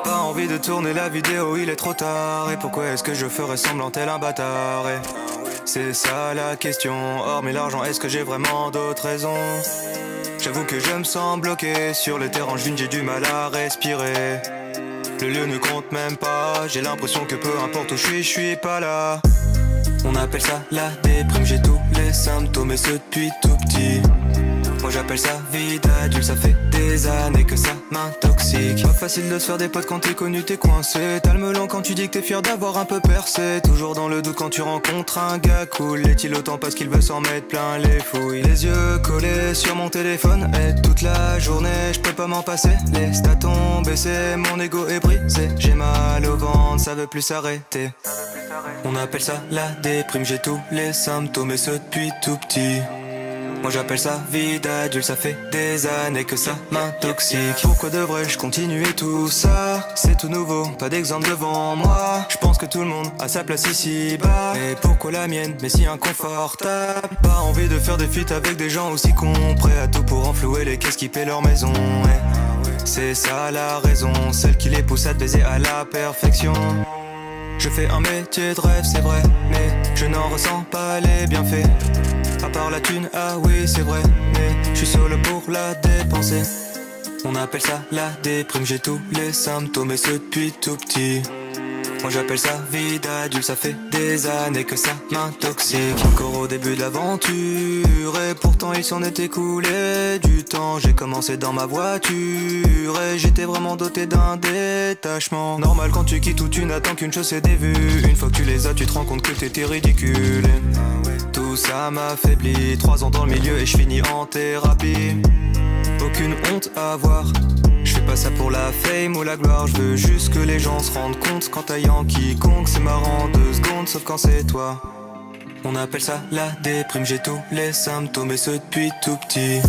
Pas envie de tourner la vidéo, il est trop tard. Et pourquoi est-ce que je ferais semblant tel un bâtard? Et c'est ça la question. Hormis l'argent, est-ce que j'ai vraiment d'autres raisons? J'avoue que je me sens bloqué sur le terrain d'une, j'ai du mal à respirer. Le lieu ne compte même pas, j'ai l'impression que peu importe où je suis pas là. On appelle ça la déprime, j'ai tous les symptômes et ce depuis tout petit. Moi j'appelle ça vie d'adulte, ça fait des années que ça m'intoxique. Pas facile de se faire des potes quand t'es connu, t'es coincé. T'as le melon quand tu dis que t'es fier d'avoir un peu percé. Toujours dans le doute quand tu rencontres un gars cool. Est-il autant parce qu'il veut s'en mettre plein les fouilles? Les yeux collés sur mon téléphone et toute la journée je peux pas m'en passer. Les stats ont baissé, mon ego est brisé. J'ai mal au ventre, ça veut plus s'arrêter. On appelle ça la déprime, j'ai tous les symptômes et ce depuis tout petit. Moi j'appelle ça vie d'adulte, ça fait des années que ça m'intoxique. Pourquoi devrais-je continuer tout ça? C'est tout nouveau, pas d'exemple devant moi. Je pense que tout le monde a sa place ici-bas. Et pourquoi la mienne, mais si inconfortable? Pas envie de faire des feats avec des gens aussi cons, prêts à tout pour enflouer les caisses qui paient leur maison. Ouais. C'est ça la raison, celle qui les pousse à te baiser à la perfection. Je fais un métier de rêve, c'est vrai, mais je n'en ressens pas les bienfaits. À part la thune, ah oui c'est vrai, mais je suis solo pour la dépenser. On appelle ça la déprime, j'ai tous les symptômes et ce depuis tout petit. Moi j'appelle ça vie d'adulte, ça fait des années que ça m'intoxique. Encore au début de l'aventure et pourtant il s'en est écoulé du temps. J'ai commencé dans ma voiture et j'étais vraiment doté d'un détachement. Normal quand tu quittes où tu n'attends qu'une chose, c'est des vues. Une fois que tu les as, tu te rends compte que t'étais ridicule. Tout ça m'affaiblit, 3 ans dans le milieu et je finis en thérapie. Aucune honte à avoir, je fais pas ça pour la fame ou la gloire. Je veux juste que les gens se rendent compte qu'en taillant quiconque c'est marrant 2 secondes, sauf quand c'est toi. On appelle ça la déprime, j'ai tous les symptômes et ce depuis tout petit.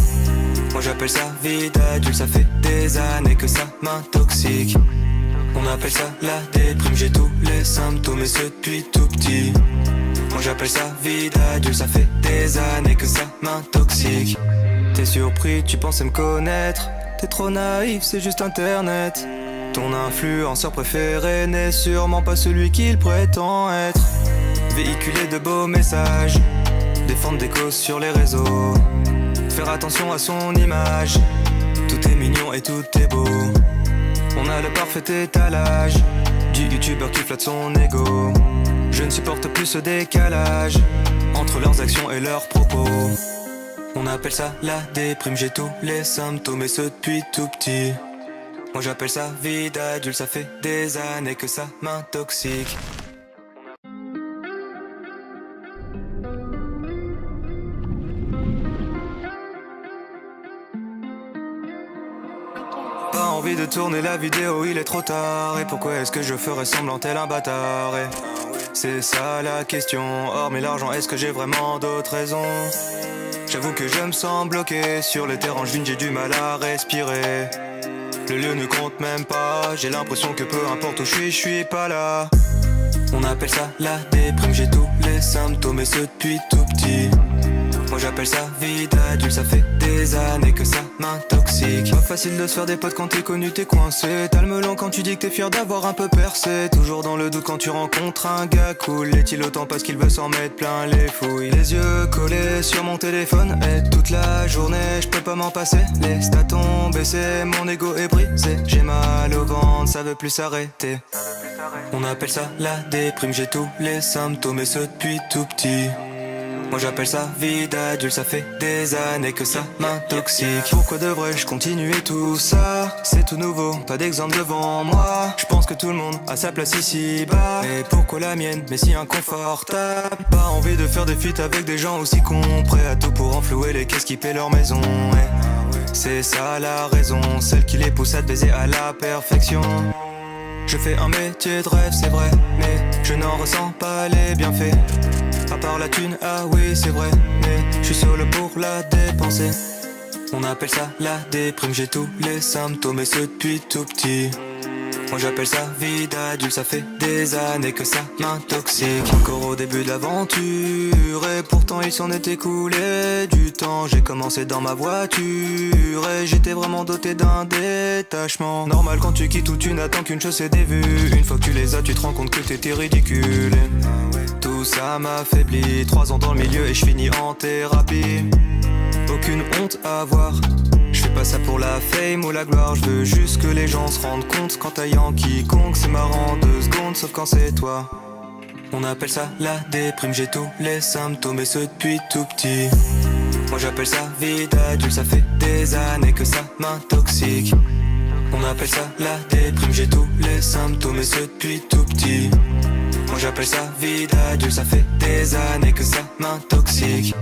Moi j'appelle ça vie d'adulte, ça fait des années que ça m'intoxique. On appelle ça la déprime, j'ai tous les symptômes et ce depuis tout petit. Moi j'appelle ça vie d'adulte, ça fait des années que ça m'intoxique. T'es surpris, tu pensais me connaître. T'es trop naïf, c'est juste internet. Ton influenceur préféré n'est sûrement pas celui qu'il prétend être. Véhiculer de beaux messages, défendre des causes sur les réseaux, faire attention à son image. Tout est mignon et tout est beau. On a le parfait étalage du youtubeur qui flatte son ego. Je ne supporte plus ce décalage entre leurs actions et leurs propos. On appelle ça la déprime, j'ai tous les symptômes et ce depuis tout petit. Moi j'appelle ça vie d'adulte, ça fait des années que ça m'intoxique. Pas envie de tourner la vidéo, il est trop tard. Et pourquoi est-ce que je ferais semblant tel un bâtard? Et c'est ça la question. Hormis l'argent, est-ce que j'ai vraiment d'autres raisons? J'avoue que je me sens bloqué sur le terrain d'une, j'ai du mal à respirer. Le lieu ne compte même pas, j'ai l'impression que peu importe où je suis pas là. On appelle ça la déprime, j'ai tous les symptômes et ce depuis tout petit. Moi j'appelle ça vie d'adulte, ça fait des années que ça m'intoxique. Pas facile de se faire des potes quand t'es connu, t'es coincé. T'as le melon quand tu dis que t'es fier d'avoir un peu percé. Toujours dans le doute quand tu rencontres un gars cool. Est-il autant parce qu'il veut s'en mettre plein les fouilles? Les yeux collés sur mon téléphone et toute la journée je peux pas m'en passer. Les stats ont baissé, mon ego est brisé. J'ai mal au ventre, ça veut plus s'arrêter. On appelle ça la déprime, j'ai tous les symptômes et ce depuis tout petit. Moi j'appelle ça vie d'adulte, ça fait des années que ça m'intoxique. Pourquoi devrais-je continuer tout ça? C'est tout nouveau, pas d'exemple devant moi. Je pense que tout le monde a sa place ici-bas. Et pourquoi la mienne, mais si inconfortable? Pas envie de faire des feats avec des gens aussi cons, prêts à tout pour enflouer les caisses qui paient leur maison. Ouais. C'est ça la raison, celle qui les pousse à te baiser à la perfection. Je fais un métier de rêve, c'est vrai, mais je n'en ressens pas les bienfaits. À part la thune, ah oui c'est vrai, mais je suis solo pour la dépenser. On appelle ça la déprime, j'ai tous les symptômes et ce depuis tout petit. Moi j'appelle ça vie d'adulte, ça fait des années que ça m'intoxique. Encore au début de l'aventure, et pourtant il s'en est écoulé du temps. J'ai commencé dans ma voiture, et j'étais vraiment doté d'un détachement. Normal quand tu quittes où tu n'attends qu'une chose, c'est des vues. Une fois que tu les as, tu te rends compte que t'étais ridicule. Tout ça m'affaiblit, 3 ans dans le milieu et je finis en thérapie. Aucune honte à avoir, je fais pas ça pour la fame ou la gloire. Je veux juste que les gens se rendent compte qu'en taillant quiconque c'est marrant 2 secondes, sauf quand c'est toi. On appelle ça la déprime, j'ai tous les symptômes et ce depuis tout petit. Moi j'appelle ça vie d'adulte, ça fait des années que ça m'intoxique. On appelle ça la déprime, j'ai tous les symptômes et ce depuis tout petit. Moi j'appelle ça vie d'adulte, ça fait des années que ça m'intoxique.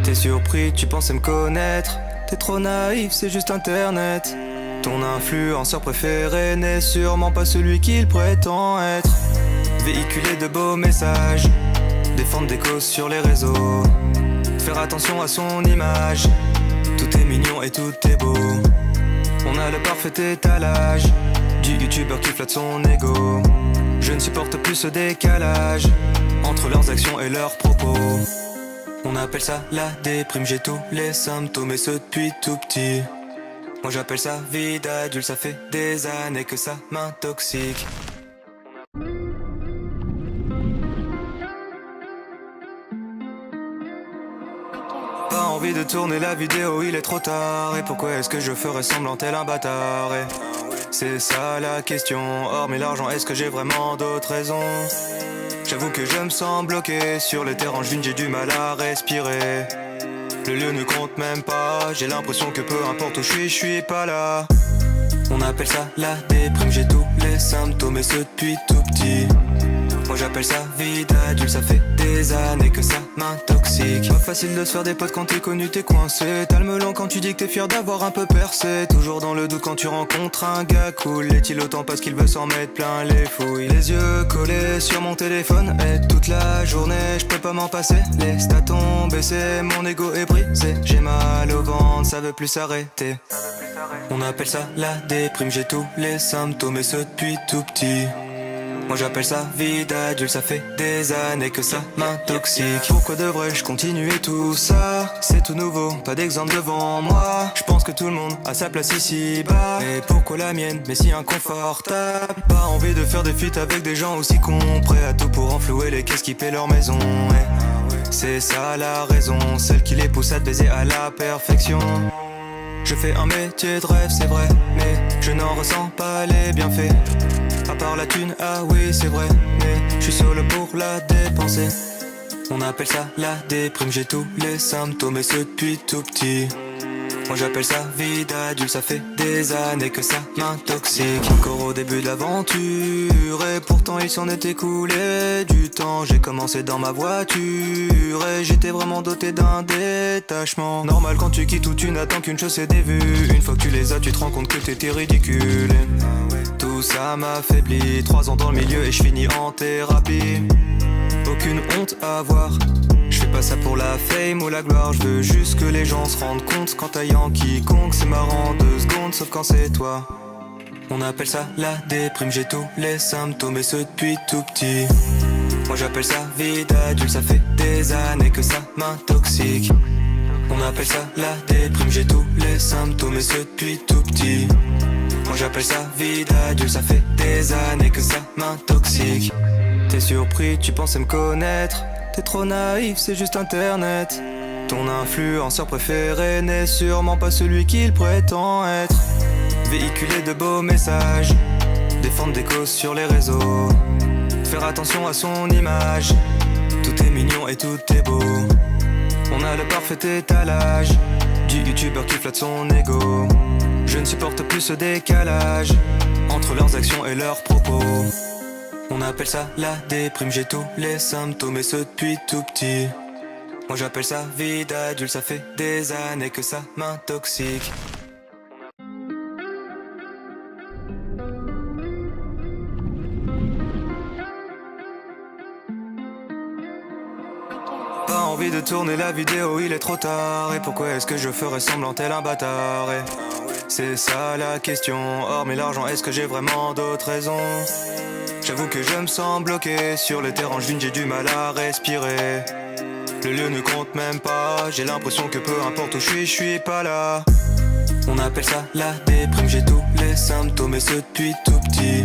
T'es surpris, tu pensais me connaître. T'es trop naïf, c'est juste internet. Ton influenceur préféré n'est sûrement pas celui qu'il prétend être. Véhiculer de beaux messages, défendre des causes sur les réseaux, faire attention à son image. Tout est mignon et tout est beau. On a le parfait étalage du youtubeur qui flatte son ego. Je ne supporte plus ce décalage entre leurs actions et leurs propos. On appelle ça la déprime, j'ai tous les symptômes et ce depuis tout petit. Moi j'appelle ça vie d'adulte, ça fait des années que ça m'intoxique. Pas envie de tourner la vidéo, il est trop tard. Et pourquoi est-ce que je ferais semblant tel un bâtard? Et c'est ça la question, hormis l'argent, est-ce que j'ai vraiment d'autres raisons? J'avoue que je me sens bloqué sur les terrains d'une, j'ai du mal à respirer. Le lieu ne compte même pas, j'ai l'impression que peu importe où je suis pas là. On appelle ça la déprime, j'ai tous les symptômes et ce depuis tout petit. Moi j'appelle ça vie d'adulte, ça fait des années que ça m'intoxique. Pas facile de se faire des potes quand t'es connu, t'es coincé. T'as le melon quand tu dis que t'es fier d'avoir un peu percé. Toujours dans le doute quand tu rencontres un gars cool. L'est-il autant parce qu'il veut s'en mettre plein les fouilles? Les yeux collés sur mon téléphone et toute la journée je peux pas m'en passer. Les stats ont baissé, mon ego est brisé. J'ai mal au ventre, ça veut plus s'arrêter. On appelle ça la déprime, j'ai tous les symptômes et ce depuis tout petit. Moi j'appelle ça vie d'adulte, ça fait des années que ça m'intoxique. Pourquoi devrais-je continuer tout ça? C'est tout nouveau, pas d'exemple devant moi. Je pense que tout le monde a sa place ici bas. Mais pourquoi la mienne, mais si inconfortable? Pas envie de faire des feats avec des gens aussi cons, prêts à tout pour enflouer les caisses qui paient leur maison. C'est ça la raison, celle qui les pousse à te baiser à la perfection. Je fais un métier de rêve, c'est vrai, mais je n'en ressens pas les bienfaits. À part la thune, ah oui c'est vrai, mais je suis solo pour la dépenser. On appelle ça la déprime, j'ai tous les symptômes et ce depuis tout petit. Moi j'appelle ça vie d'adulte, ça fait des années que ça m'intoxique. Encore au début de l'aventure, et pourtant il s'en est écoulé du temps. J'ai commencé dans ma voiture, et j'étais vraiment doté d'un détachement. Normal quand tu quittes où tu n'attends qu'une chose, c'est des vues. Une fois que tu les as, tu te rends compte que t'étais ridicule. Tout ça m'affaiblit, 3 ans dans le milieu et je finis en thérapie. Aucune honte à avoir, je fais pas ça pour la fame ou la gloire. Je veux juste que les gens se rendent compte qu'en taillant quiconque c'est marrant 2 secondes, sauf quand c'est toi. On appelle ça la déprime, j'ai tous les symptômes et ce depuis tout petit. Moi j'appelle ça vie d'adulte, ça fait des années que ça m'intoxique. On appelle ça la déprime, j'ai tous les symptômes et ce depuis tout petit. Moi j'appelle ça vie d'adulte, ça fait des années que ça m'intoxique. T'es surpris, tu pensais me connaître. T'es trop naïf, c'est juste internet. Ton influenceur préféré n'est sûrement pas celui qu'il prétend être. Véhiculer de beaux messages, défendre des causes sur les réseaux, faire attention à son image. Tout est mignon et tout est beau. On a le parfait étalage du youtubeur qui flatte son ego. Je ne supporte plus ce décalage entre leurs actions et leurs propos. On appelle ça la déprime, j'ai tous les symptômes et ce depuis tout petit. Moi j'appelle ça vie d'adulte, ça fait des années que ça m'intoxique. Pas envie de de tourner la vidéo, il est trop tard. Et pourquoi est-ce que je ferais semblant tel un bâtard? Et c'est ça la question. Hormis l'argent, est-ce que j'ai vraiment d'autres raisons? J'avoue que je me sens bloqué sur les terrains d'une, j'ai du mal à respirer. Le lieu ne compte même pas, j'ai l'impression que peu importe où je suis pas là. On appelle ça la déprime, j'ai tous les symptômes et ce depuis tout petit.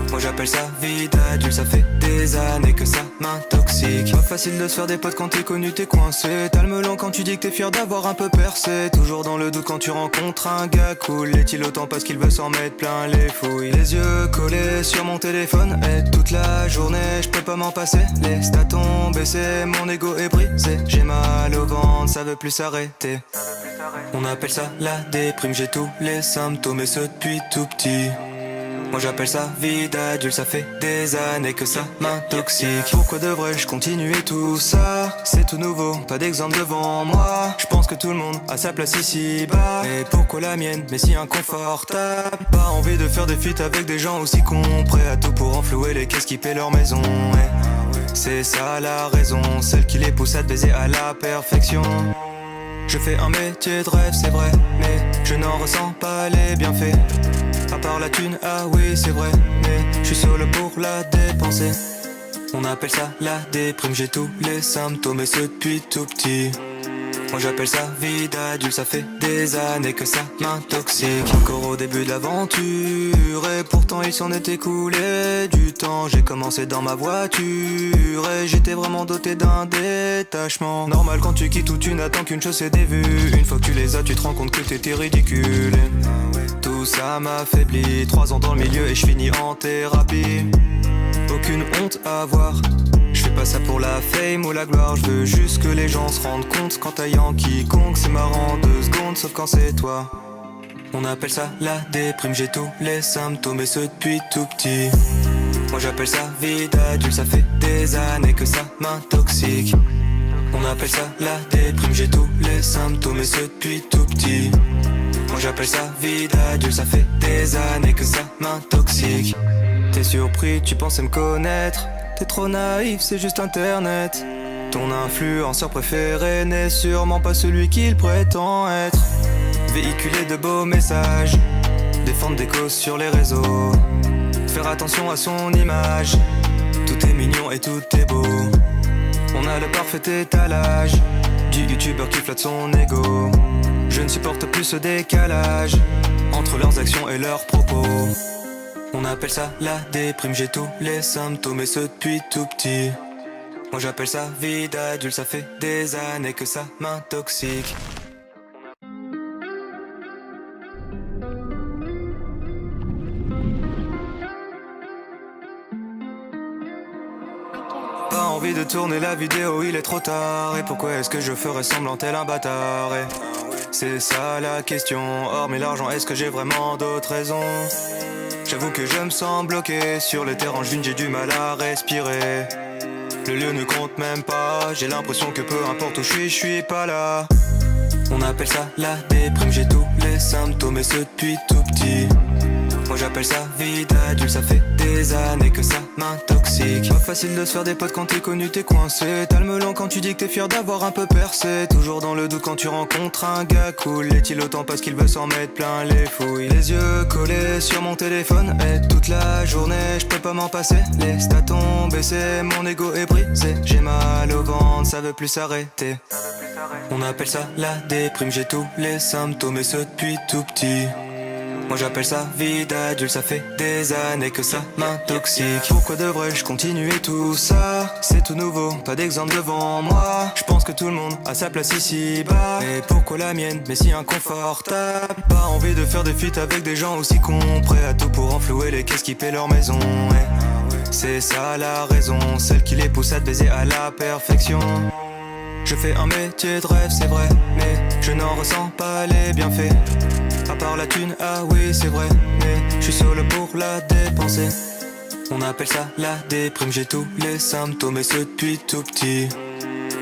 Moi j'appelle ça vie d'adulte, ça fait des années que ça m'intoxique. Pas facile de se faire des potes quand t'es connu, t'es coincé. T'as le melon quand tu dis que t'es fier d'avoir un peu percé. Toujours dans le doute quand tu rencontres un gars cool. Est-il autant parce qu'il veut s'en mettre plein les fouilles? Les yeux collés sur mon téléphone et toute la journée je peux pas m'en passer. Les stats ont baissé, mon ego est brisé. J'ai mal au ventre, ça veut plus s'arrêter. On appelle ça la déprime, j'ai tous les symptômes et ce depuis tout petit. Moi j'appelle ça vie d'adulte, ça fait des années que ça m'intoxique. Pourquoi devrais-je continuer tout ça? C'est tout nouveau, pas d'exemple devant moi. Je pense que tout le monde a sa place ici-bas. Et pourquoi la mienne, mais si inconfortable? Pas envie de faire des feats avec des gens aussi cons, prêts à tout pour enflouer les caisses qui paient leur maison. Et c'est ça la raison, celle qui les pousse à te baiser à la perfection. Je fais un métier de rêve, c'est vrai, mais je n'en ressens pas les bienfaits. À part la thune, ah oui c'est vrai, mais je suis solo pour la dépenser. On appelle ça la déprime, j'ai tous les symptômes et ce depuis tout petit. Moi j'appelle ça vie d'adulte, ça fait des années que ça m'intoxique. Encore au début de l'aventure et pourtant il s'en est écoulé du temps. J'ai commencé dans ma voiture et j'étais vraiment doté d'un détachement. Normal quand tu quittes où tu n'attends qu'une chose, c'est des vues. Une fois que tu les as, tu te rends compte que t'étais ridicule. Tout ça m'affaiblit, 3 ans dans le milieu et je finis en thérapie. Aucune honte à avoir, je fais pas ça pour la fame ou la gloire. Je veux juste que les gens se rendent compte qu'en taillant quiconque c'est marrant 2 secondes, sauf quand c'est toi. On appelle ça la déprime, j'ai tous les symptômes et ce depuis tout petit. Moi j'appelle ça vie d'adulte, ça fait des années que ça m'intoxique. On appelle ça la déprime, j'ai tous les symptômes et ce depuis tout petit. Moi j'appelle ça vie d'adulte, ça fait des années que ça m'intoxique. T'es surpris, tu pensais me connaître. T'es trop naïf, c'est juste internet. Ton influenceur préféré n'est sûrement pas celui qu'il prétend être. Véhiculer de beaux messages, défendre des causes sur les réseaux, faire attention à son image. Tout est mignon et tout est beau. On a le parfait étalage du youtubeur qui flatte son ego. Je ne supporte plus ce décalage entre leurs actions et leurs propos. On appelle ça la déprime, j'ai tous les symptômes et ce depuis tout petit. Moi j'appelle ça vie d'adulte, ça fait des années que ça m'intoxique. Pas envie de tourner la vidéo, il est trop tard. Et pourquoi est-ce que je ferais semblant tel un bâtard? Et c'est ça la question. Hormis l'argent, est-ce que j'ai vraiment d'autres raisons? J'avoue que je me sens bloqué sur les terrains d'une, j'ai du mal à respirer. Le lieu ne compte même pas, j'ai l'impression que peu importe où je suis pas là. On appelle ça la déprime, j'ai tous les symptômes et ce depuis tout petit. Moi j'appelle ça vie d'adulte, ça fait des années que ça m'intoxique. Pas facile de se faire des potes quand t'es connu, t'es coincé. T'as le melon quand tu dis que t'es fier d'avoir un peu percé. Toujours dans le doute quand tu rencontres un gars cool. Est-il autant parce qu'il veut s'en mettre plein les fouilles? Les yeux collés sur mon téléphone et toute la journée je peux pas m'en passer. Les stats ont baissé, mon ego est brisé. J'ai mal au ventre, ça veut plus s'arrêter. On appelle ça la déprime, j'ai tous les symptômes et ce depuis tout petit. Moi j'appelle ça vie d'adulte, ça fait des années que ça m'intoxique. Pourquoi devrais-je continuer tout ça? C'est tout nouveau, pas d'exemple devant moi. Je pense que tout le monde a sa place ici-bas. Et pourquoi la mienne, mais si inconfortable? Pas envie de faire des feats avec des gens aussi cons, prêts à tout pour enflouer les caisses qui paient leur maison. Et c'est ça la raison, celle qui les pousse à te baiser à la perfection. Je fais un métier de rêve, c'est vrai, mais je n'en ressens pas les bienfaits. À part la thune, ah oui c'est vrai, mais je suis solo pour la dépenser. On appelle ça la déprime, j'ai tous les symptômes et ce depuis tout petit.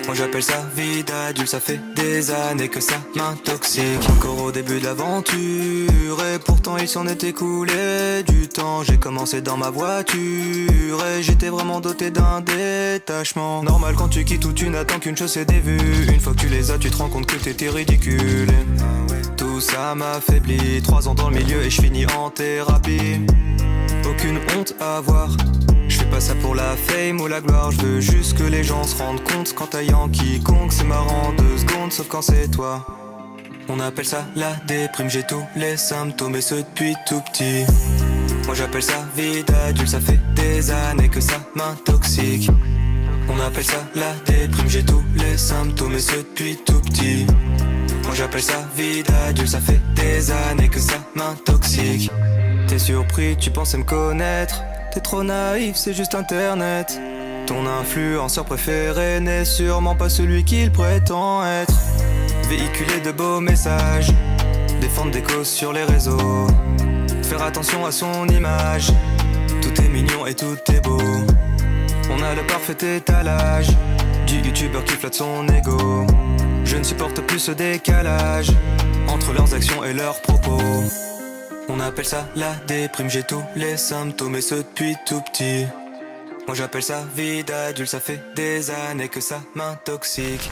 Moi j'appelle ça vie d'adulte, ça fait des années que ça m'intoxique. Encore au début de l'aventure, et pourtant il s'en est écoulé du temps. J'ai commencé dans ma voiture, et j'étais vraiment doté d'un détachement. Normal quand tu quittes où tu n'attends qu'une chose, c'est des vues. Une fois que tu les as, tu te rends compte que t'étais ridicule. Tout ça m'affaiblit, 3 ans dans le milieu et je finis en thérapie. Aucune honte à avoir, je fais pas ça pour la fame ou la gloire. Je veux juste que les gens se rendent compte qu'en taillant quiconque c'est marrant 2 secondes, sauf quand c'est toi. On appelle ça la déprime, j'ai tous les symptômes et ce depuis tout petit. Moi j'appelle ça vie d'adulte, ça fait des années que ça m'intoxique. On appelle ça la déprime, j'ai tous les symptômes et ce depuis tout petit. Moi j'appelle ça vie d'adulte, ça fait des années que ça m'intoxique. T'es surpris, tu pensais me connaître. T'es trop naïf, c'est juste internet. Ton influenceur préféré n'est sûrement pas celui qu'il prétend être. Véhiculer de beaux messages, défendre des causes sur les réseaux, faire attention à son image. Tout est mignon et tout est beau. On a le parfait étalage du youtubeur qui flatte son ego. Je ne supporte plus ce décalage entre leurs actions et leurs propos. On appelle ça la déprime, j'ai tous les symptômes et ce depuis tout petit. Moi j'appelle ça vie d'adulte, ça fait des années que ça m'intoxique.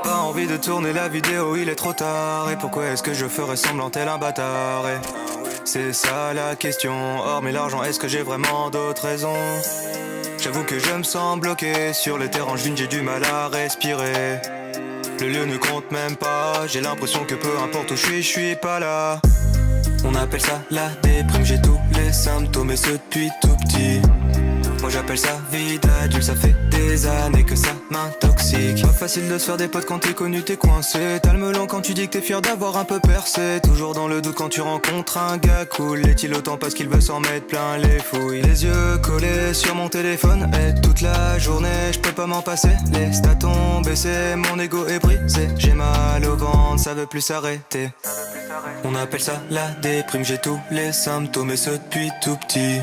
Pas envie de tourner la vidéo, il est trop tard. Et pourquoi est-ce que je ferais semblant tel un bâtard? Et c'est ça la question, hormis l'argent, est-ce que j'ai vraiment d'autres raisons? J'avoue que je me sens bloqué sur les terrains vides, j'ai du mal à respirer. Le lieu ne compte même pas, j'ai l'impression que peu importe où je suis pas là. On appelle ça la déprime, j'ai tous les symptômes et ce depuis tout petit. Moi j'appelle ça vie d'adulte, ça fait des années que ça m'intoxique. Pas facile de se faire des potes quand t'es connu, t'es coincé. T'as le melon quand tu dis que t'es fier d'avoir un peu percé. Toujours dans le doute quand tu rencontres un gars cool. Est-il autant parce qu'il veut s'en mettre plein les fouilles? Les yeux collés sur mon téléphone et toute la journée je peux pas m'en passer. Les stats ont baissé, mon ego est brisé. J'ai mal au ventre, ça veut plus s'arrêter. On appelle ça la déprime, j'ai tous les symptômes et ce depuis tout petit.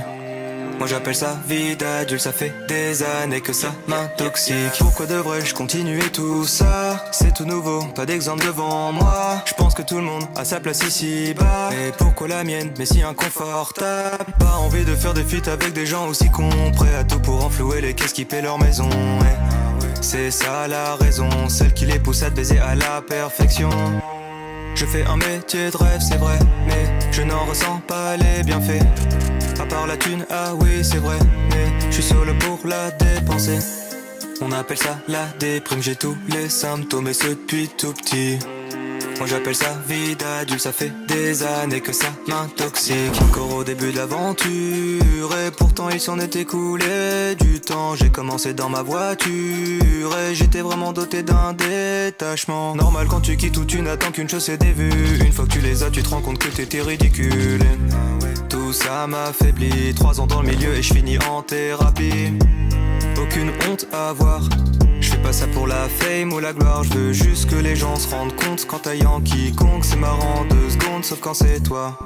Moi j'appelle ça vie d'adulte, ça fait des années que ça m'intoxique. Pourquoi devrais-je continuer tout ça? C'est tout nouveau, pas d'exemple devant moi. Je pense que tout le monde a sa place ici bas. Et pourquoi la mienne, mais si inconfortable? Pas envie de faire des feats avec des gens aussi cons, prêts à tout pour enflouer les caisses qui paient leur maison. Et c'est ça la raison, celle qui les pousse à te baiser à la perfection. Je fais un métier de rêve, c'est vrai, mais je n'en ressens pas les bienfaits. À part la thune, ah oui c'est vrai, mais je suis solo pour la dépenser. On appelle ça la déprime, j'ai tous les symptômes et ce depuis tout petit. Moi j'appelle ça vie d'adulte, ça fait des années que ça m'intoxique. Encore au début de l'aventure, et pourtant il s'en est écoulé du temps. J'ai commencé dans ma voiture, et j'étais vraiment doté d'un détachement. Normal quand tu quittes où tu n'attends qu'une chose, c'est des vues. Une fois que tu les as, tu te rends compte que t'étais ridicule. Tout ça m'affaiblit, 3 ans dans le milieu et je finis en thérapie. Aucune honte à avoir, je fais pas ça pour la fame ou la gloire. Je veux juste que les gens se rendent compte qu'en taillant quiconque c'est marrant 2 secondes, sauf quand c'est toi.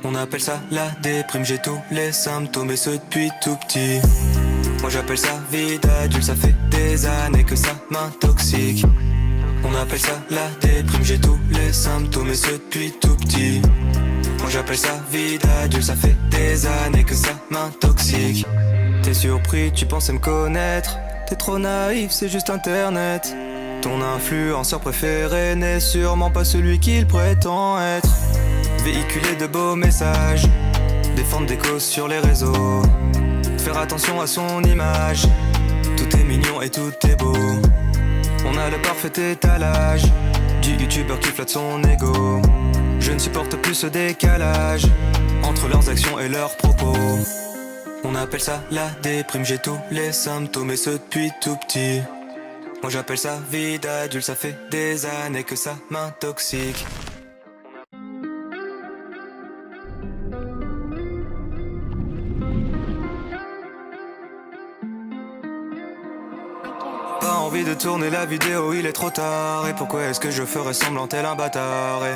On appelle ça la déprime, j'ai tous les symptômes et ce depuis tout petit. Moi j'appelle ça vie d'adulte, ça fait des années que ça m'intoxique. On appelle ça la déprime, j'ai tous les symptômes et ce depuis tout petit. Moi j'appelle ça vie d'adulte, ça fait des années que ça m'intoxique. T'es surpris, tu pensais me connaître. T'es trop naïf, c'est juste internet. Ton influenceur préféré n'est sûrement pas celui qu'il prétend être. Véhiculer de beaux messages, défendre des causes sur les réseaux, faire attention à son image. Tout est mignon et tout est beau. On a le parfait étalage du youtubeur qui flatte son ego. Je ne supporte plus ce décalage entre leurs actions et leurs propos. On appelle ça la déprime, j'ai tous les symptômes et ce depuis tout petit. Moi j'appelle ça vie d'adulte, ça fait des années que ça m'intoxique. Pas envie de tourner la vidéo, il est trop tard. Et pourquoi est-ce que je ferais semblant tel un bâtard? Et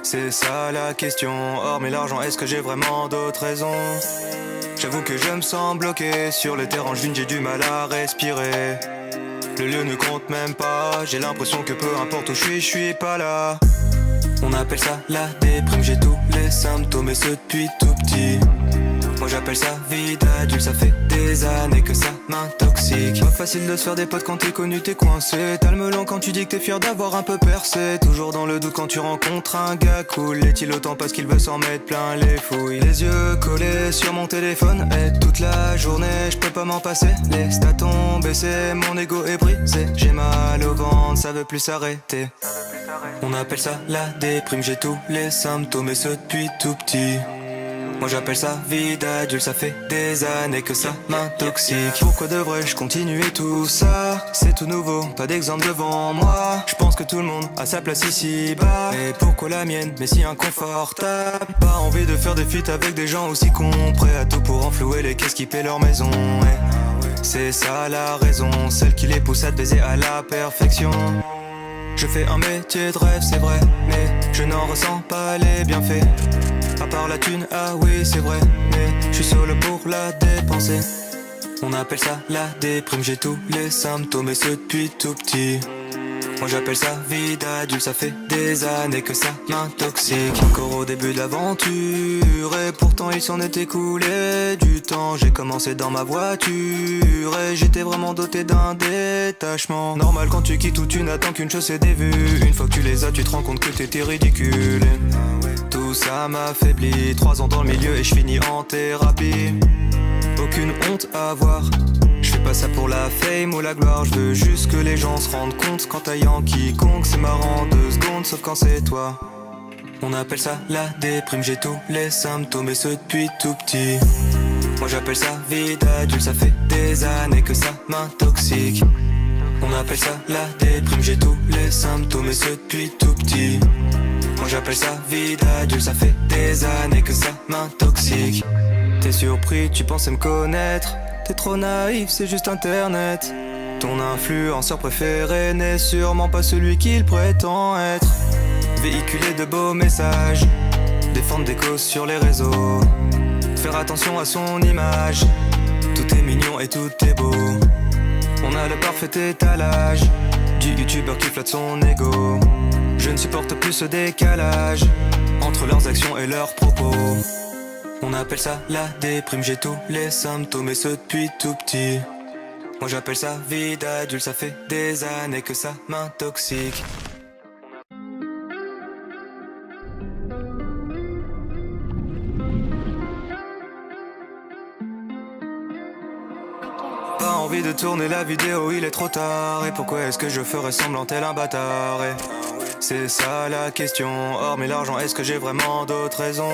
C'est ça la question, hormis l'argent, est-ce que j'ai vraiment d'autres raisons? J'avoue que je me sens bloqué sur le terrain, j'ai du mal à respirer. Le lieu ne compte même pas, j'ai l'impression que peu importe où je suis pas là. On appelle ça la déprime, j'ai tous les symptômes et ce depuis tout petit. Moi j'appelle ça vie d'adulte, ça fait des années que ça m'intoxique. Pas facile de se faire des potes quand t'es connu, t'es coincé. T'as le melon quand tu dis que t'es fier d'avoir un peu percé. Toujours dans le doute quand tu rencontres un gars cool. L'est-il autant parce qu'il veut s'en mettre plein les fouilles? Les yeux collés sur mon téléphone et toute la journée je peux pas m'en passer. Les stats ont baissé, mon ego est brisé. J'ai mal au ventre, ça veut plus s'arrêter. On appelle ça la déprime, j'ai tous les symptômes et ce depuis tout petit. Moi j'appelle ça vie d'adulte, ça fait des années que ça m'intoxique. Pourquoi devrais-je continuer tout ça? C'est tout nouveau, pas d'exemple devant moi. Je pense que tout le monde a sa place ici bas. Et pourquoi la mienne, mais si inconfortable? Pas envie de faire des feats avec des gens aussi cons, prêts à tout pour enflouer les caisses qui paient leur maison. C'est ça la raison, celle qui les pousse à te baiser à la perfection. Je fais un métier de rêve, c'est vrai, mais je n'en ressens pas les bienfaits. À part la thune, ah oui c'est vrai, mais je suis solo pour la dépenser. On appelle ça la déprime, j'ai tous les symptômes et ce depuis tout petit. Moi j'appelle ça vie d'adulte, ça fait des années que ça m'intoxique. Encore au début de l'aventure et pourtant il s'en est écoulé du temps. J'ai commencé dans ma voiture et j'étais vraiment doté d'un détachement. Normal quand tu quittes où tu n'attends qu'une chose, c'est des vues. Une fois que tu les as, tu te rends compte que t'étais ridicule. Tout ça m'affaiblit, 3 ans dans le milieu et je finis en thérapie. Aucune honte à avoir, je fais pas ça pour la fame ou la gloire. Je veux juste que les gens se rendent compte qu'en taillant quiconque c'est marrant 2 secondes, sauf quand c'est toi. On appelle ça la déprime, j'ai tous les symptômes et ce depuis tout petit. Moi j'appelle ça vie d'adulte, ça fait des années que ça m'intoxique. On appelle ça la déprime, j'ai tous les symptômes et ce depuis tout petit. Moi j'appelle ça vie d'adulte, ça fait des années que ça m'intoxique. T'es surpris, tu pensais me connaître. T'es trop naïf, c'est juste internet. Ton influenceur préféré n'est sûrement pas celui qu'il prétend être. Véhiculer de beaux messages, défendre des causes sur les réseaux, faire attention à son image. Tout est mignon et tout est beau. On a le parfait étalage du youtubeur qui flatte son ego. Je ne supporte plus ce décalage entre leurs actions et leurs propos. On appelle ça la déprime, j'ai tous les symptômes et ce depuis tout petit. Moi j'appelle ça vie d'adulte, ça fait des années que ça m'intoxique. Pas envie de tourner la vidéo, il est trop tard. Et pourquoi est-ce que je ferais semblant tel un bâtard? C'est ça la question, hormis l'argent, est-ce que j'ai vraiment d'autres raisons?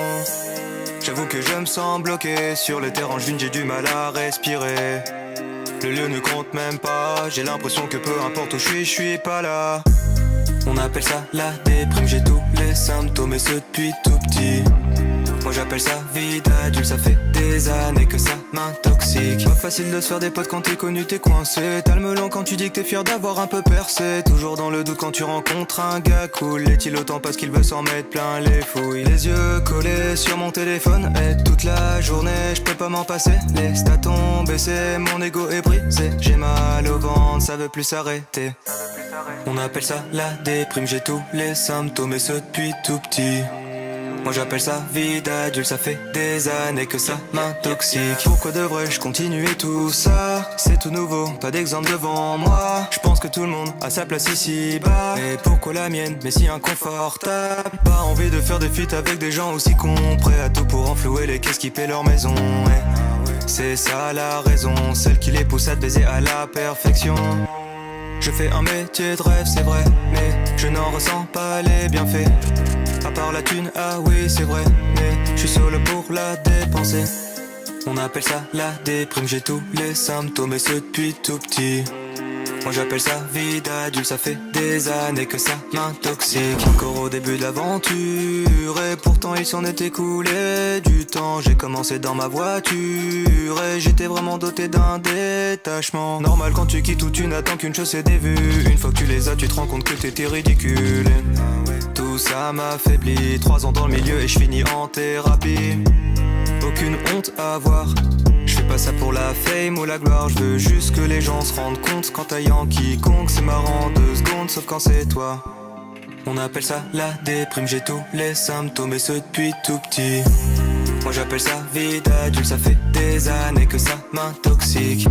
J'avoue que je me sens bloqué sur le terrain, j'ai du mal à respirer. Le lieu ne compte même pas, j'ai l'impression que peu importe où je suis pas là. On appelle ça la déprime, j'ai tous les symptômes et ce depuis tout petit. Moi j'appelle ça vie d'adulte, ça fait des années que ça m'intoxique. Pas facile de se faire des potes quand t'es connu, t'es coincé. T'as le melon quand tu dis que t'es fier d'avoir un peu percé. Toujours dans le doute quand tu rencontres un gars cool. L'est-il autant parce qu'il veut s'en mettre plein les fouilles? Les yeux collés sur mon téléphone et toute la journée je peux pas m'en passer. Les stats ont baissé, mon ego est brisé. J'ai mal au ventre, ça veut plus s'arrêter. On appelle ça la déprime, j'ai tous les symptômes et ce depuis tout petit. Moi j'appelle ça vie d'adulte, ça fait des années que ça m'intoxique. Pourquoi devrais-je continuer tout ça? C'est tout nouveau, pas d'exemple devant moi. Je pense que tout le monde a sa place ici bas. Et pourquoi la mienne, mais si inconfortable? Pas envie de faire des feats avec des gens aussi cons, prêts à tout pour enflouer les caisses qui paient leur maison. C'est ça la raison, celle qui les pousse à te baiser à la perfection. Je fais un métier de rêve, c'est vrai, mais je n'en ressens pas les bienfaits. À part la thune, ah oui c'est vrai, mais je suis solo pour la dépenser. On appelle ça la déprime, j'ai tous les symptômes et ce depuis tout petit. Moi j'appelle ça vie d'adulte, ça fait des années que ça m'intoxique. Encore au début de l'aventure et pourtant il s'en est écoulé du temps. J'ai commencé dans ma voiture et j'étais vraiment doté d'un détachement. Normal quand tu quittes où tu n'attends qu'une chose, c'est des vues. Une fois que tu les as, tu te rends compte que t'étais ridicule. Tout Tout ça m'affaiblit, 3 ans dans le milieu et je finis en thérapie. Aucune honte à avoir, je fais pas ça pour la fame ou la gloire. Je veux juste que les gens se rendent compte qu'en taillant quiconque c'est marrant 2 secondes, sauf quand c'est toi. On appelle ça la déprime, j'ai tous les symptômes et ce depuis tout petit. Moi j'appelle ça vie d'adulte, ça fait des années que ça m'intoxique.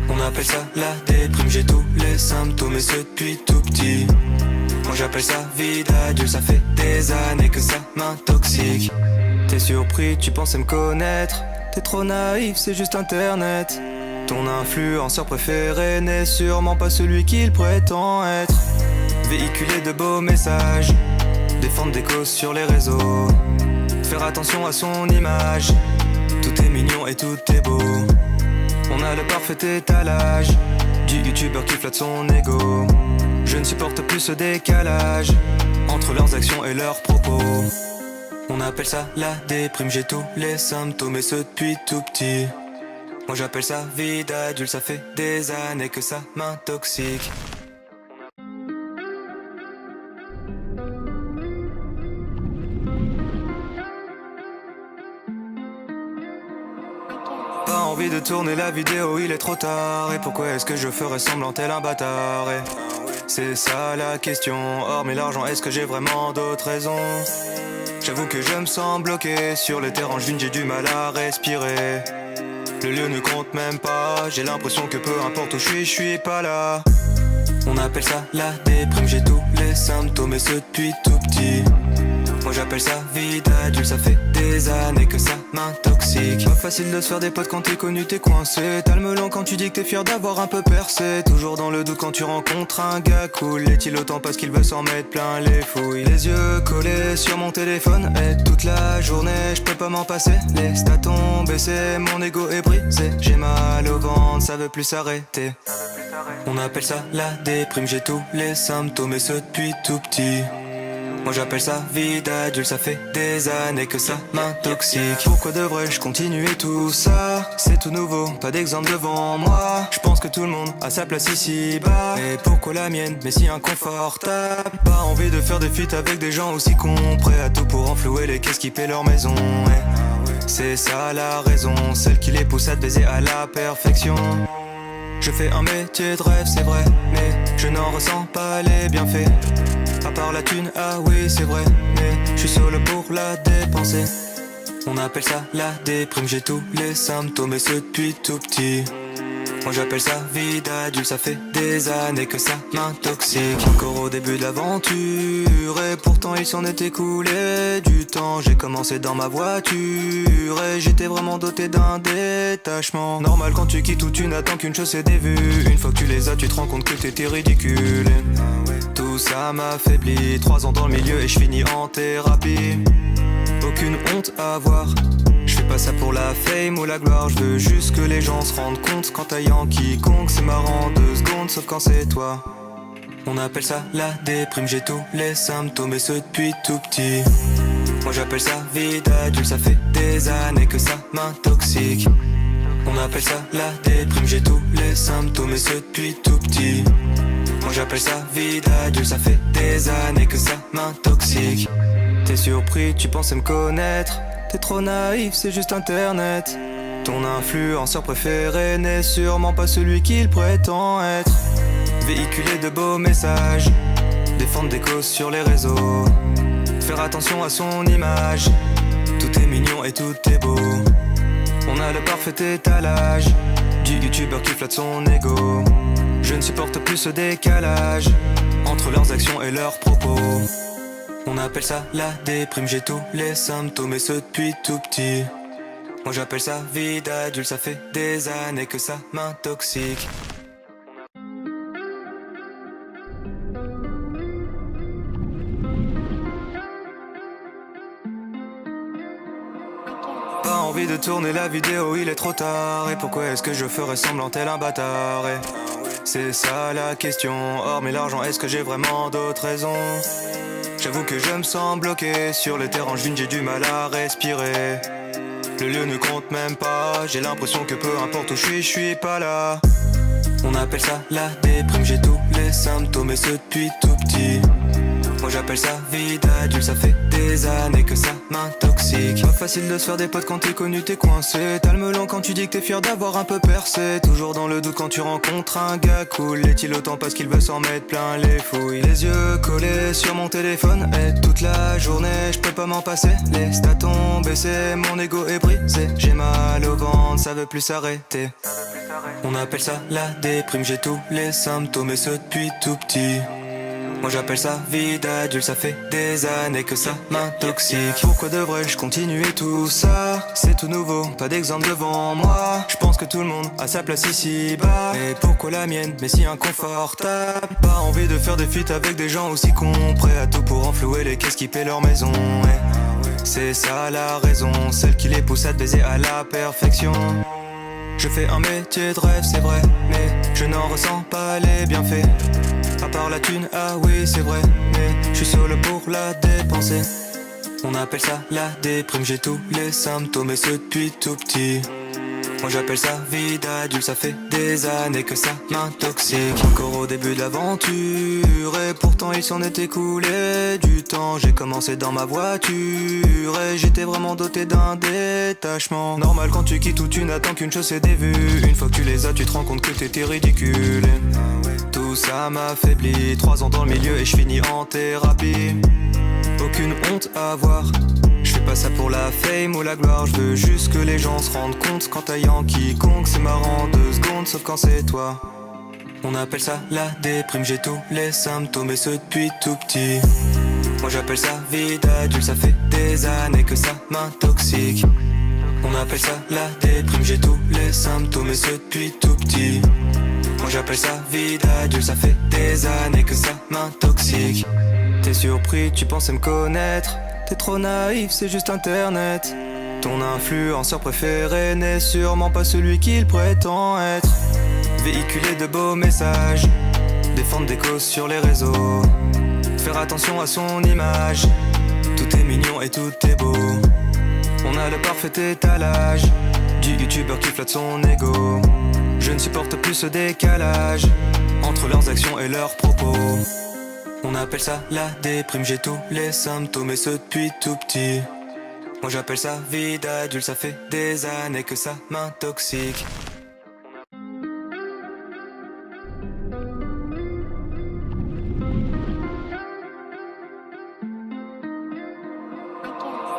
On appelle ça la déprime, j'ai tous les symptômes et ce depuis tout petit. Moi j'appelle ça vie d'adulte, ça fait des années que ça m'intoxique. T'es surpris, tu pensais me connaître. T'es trop naïf, c'est juste internet. Ton influenceur préféré n'est sûrement pas celui qu'il prétend être. Véhiculer de beaux messages, défendre des causes sur les réseaux, faire attention à son image. Tout est mignon et tout est beau. On a le parfait étalage du youtubeur qui flatte son ego. Je ne supporte plus ce décalage entre leurs actions et leurs propos. On appelle ça la déprime, j'ai tous les symptômes et ce depuis tout petit. Moi j'appelle ça vie d'adulte, ça fait des années que ça m'intoxique. Pas envie de tourner la vidéo, il est trop tard. Et pourquoi est-ce que je ferais semblant tel un bâtard? Et c'est ça la question, hormis l'argent, est-ce que j'ai vraiment d'autres raisons? J'avoue que je me sens bloqué sur les terrains dunes, j'ai du mal à respirer. Le lieu ne compte même pas, j'ai l'impression que peu importe où je suis pas là. On appelle ça la déprime, j'ai tous les symptômes et ce depuis tout petit. Moi j'appelle ça vie d'adulte, ça fait des années que ça m'intoxique. Pas facile de se faire des potes quand t'es connu, t'es coincé. T'as le melon quand tu dis que t'es fier d'avoir un peu percé. Toujours dans le doute quand tu rencontres un gars cool. Est-il autant parce qu'il veut s'en mettre plein les fouilles? Les yeux collés sur mon téléphone et toute la journée je peux pas m'en passer. Les stats ont baissé, mon ego est brisé. J'ai mal au ventre, ça veut plus s'arrêter. On appelle ça la déprime, j'ai tous les symptômes et ce depuis tout petit. Moi j'appelle ça vie d'adulte, ça fait des années que ça m'intoxique. Pourquoi devrais-je continuer tout ça? C'est tout nouveau, pas d'exemple devant moi. Je pense que tout le monde a sa place ici bas. Et pourquoi la mienne, mais si inconfortable? Pas envie de faire des feats avec des gens aussi cons, prêts à tout pour enflouer les caisses qui paient leur maison. Et c'est ça la raison, celle qui les pousse à te baiser à la perfection. Je fais un métier de rêve, c'est vrai, mais je n'en ressens pas les bienfaits. À part la thune, ah oui c'est vrai, mais je suis solo pour la dépenser. On appelle ça la déprime, j'ai tous les symptômes et ce depuis tout petit. Moi j'appelle ça vie d'adulte, ça fait des années que ça m'intoxique. Encore au début de l'aventure et pourtant il s'en est écoulé du temps. J'ai commencé dans ma voiture et j'étais vraiment doté d'un détachement. Normal quand tu quittes où tu n'attends qu'une chose, c'est des vues. Une fois que tu les as, tu te rends compte que t'étais ridicule. Tout ça m'affaiblit, 3 ans dans le milieu et je finis en thérapie. Aucune honte à avoir, je fais pas ça pour la fame ou la gloire. Je veux juste que les gens se rendent compte qu'en taillant quiconque c'est marrant 2 secondes, sauf quand c'est toi. On appelle ça la déprime, j'ai tous les symptômes et ce depuis tout petit. Moi j'appelle ça vie d'adulte, ça fait des années que ça m'intoxique. On appelle ça la déprime, j'ai tous les symptômes et ce depuis tout petit. Moi j'appelle ça vie d'adulte, ça fait des années que ça m'intoxique. T'es surpris, tu pensais me connaître. T'es trop naïf, c'est juste internet. Ton influenceur préféré n'est sûrement pas celui qu'il prétend être. Véhiculer de beaux messages, défendre des causes sur les réseaux, faire attention à son image. Tout est mignon et tout est beau. On a le parfait étalage du youtubeur qui flatte son ego. Je ne supporte plus ce décalage entre leurs actions et leurs propos. On appelle ça la déprime, j'ai tous les symptômes et ce depuis tout petit. Moi j'appelle ça vie d'adulte, ça fait des années que ça m'intoxique. Pas envie de tourner la vidéo, il est trop tard. Et pourquoi est-ce que je ferais semblant tel un bâtard? Et c'est ça la question, hormis l'argent, est-ce que j'ai vraiment d'autres raisons? J'avoue que je me sens bloqué sur les terrains dunes, j'ai du mal à respirer. Le lieu ne compte même pas, j'ai l'impression que peu importe où je suis pas là. On appelle ça la déprime, j'ai tous les symptômes et ce depuis tout petit. Moi j'appelle ça vie d'adulte, ça fait des années que ça m'intoxique. Pas facile de se faire des potes quand t'es connu, t'es coincé. T'as le melon quand tu dis que t'es fier d'avoir un peu percé. Toujours dans le doute quand tu rencontres un gars cool. Est-il autant parce qu'il veut s'en mettre plein les fouilles? Les yeux collés sur mon téléphone et toute la journée je peux pas m'en passer. Les stats ont baissé, mon ego est brisé. J'ai mal au ventre, ça veut plus s'arrêter. On appelle ça la déprime, j'ai tous les symptômes et ce depuis tout petit. Moi j'appelle ça vie d'adulte, ça fait des années que ça m'intoxique. Pourquoi devrais-je continuer tout ça? C'est tout nouveau, pas d'exemple devant moi. Je pense que tout le monde a sa place ici bas. Et pourquoi la mienne, mais si inconfortable? Pas envie de faire des feats avec des gens aussi cons, prêts à tout pour enflouer les caisses qui paient leur maison. C'est ça la raison, celle qui les pousse à te baiser à la perfection. Je fais un métier de rêve, c'est vrai, mais je n'en ressens pas les bienfaits. À part la thune, ah oui c'est vrai, mais je suis solo pour la dépenser. On appelle ça la déprime, j'ai tous les symptômes et ce depuis tout petit. Moi j'appelle ça vie d'adulte, ça fait des années que ça m'intoxique. Encore au début de l'aventure et pourtant il s'en est écoulé du temps. J'ai commencé dans ma voiture et j'étais vraiment doté d'un détachement. Normal quand tu quittes où tu n'attends qu'une chose, c'est des vues. Une fois que tu les as, tu te rends compte que t'étais ridicule. Tout ça m'affaiblit, 3 ans dans le milieu et je finis en thérapie. Aucune honte à avoir, je fais pas ça pour la fame ou la gloire. Je veux juste que les gens se rendent compte qu'en taillant quiconque c'est marrant 2 secondes, sauf quand c'est toi. On appelle ça la déprime, j'ai tous les symptômes et ce depuis tout petit. Moi j'appelle ça vie d'adulte, ça fait des années que ça m'intoxique. On appelle ça la déprime, j'ai tous les symptômes et ce depuis tout petit. Moi j'appelle ça vie d'adulte, ça fait des années que ça m'intoxique. T'es surpris, tu pensais me connaître. T'es trop naïf, c'est juste internet. Ton influenceur préféré n'est sûrement pas celui qu'il prétend être. Véhiculer de beaux messages, défendre des causes sur les réseaux, faire attention à son image. Tout est mignon et tout est beau. On a le parfait étalage du youtubeur qui flatte son ego. Je ne supporte plus ce décalage entre leurs actions et leurs propos. On appelle ça la déprime, j'ai tous les symptômes et ce depuis tout petit. Moi j'appelle ça vie d'adulte, ça fait des années que ça m'intoxique.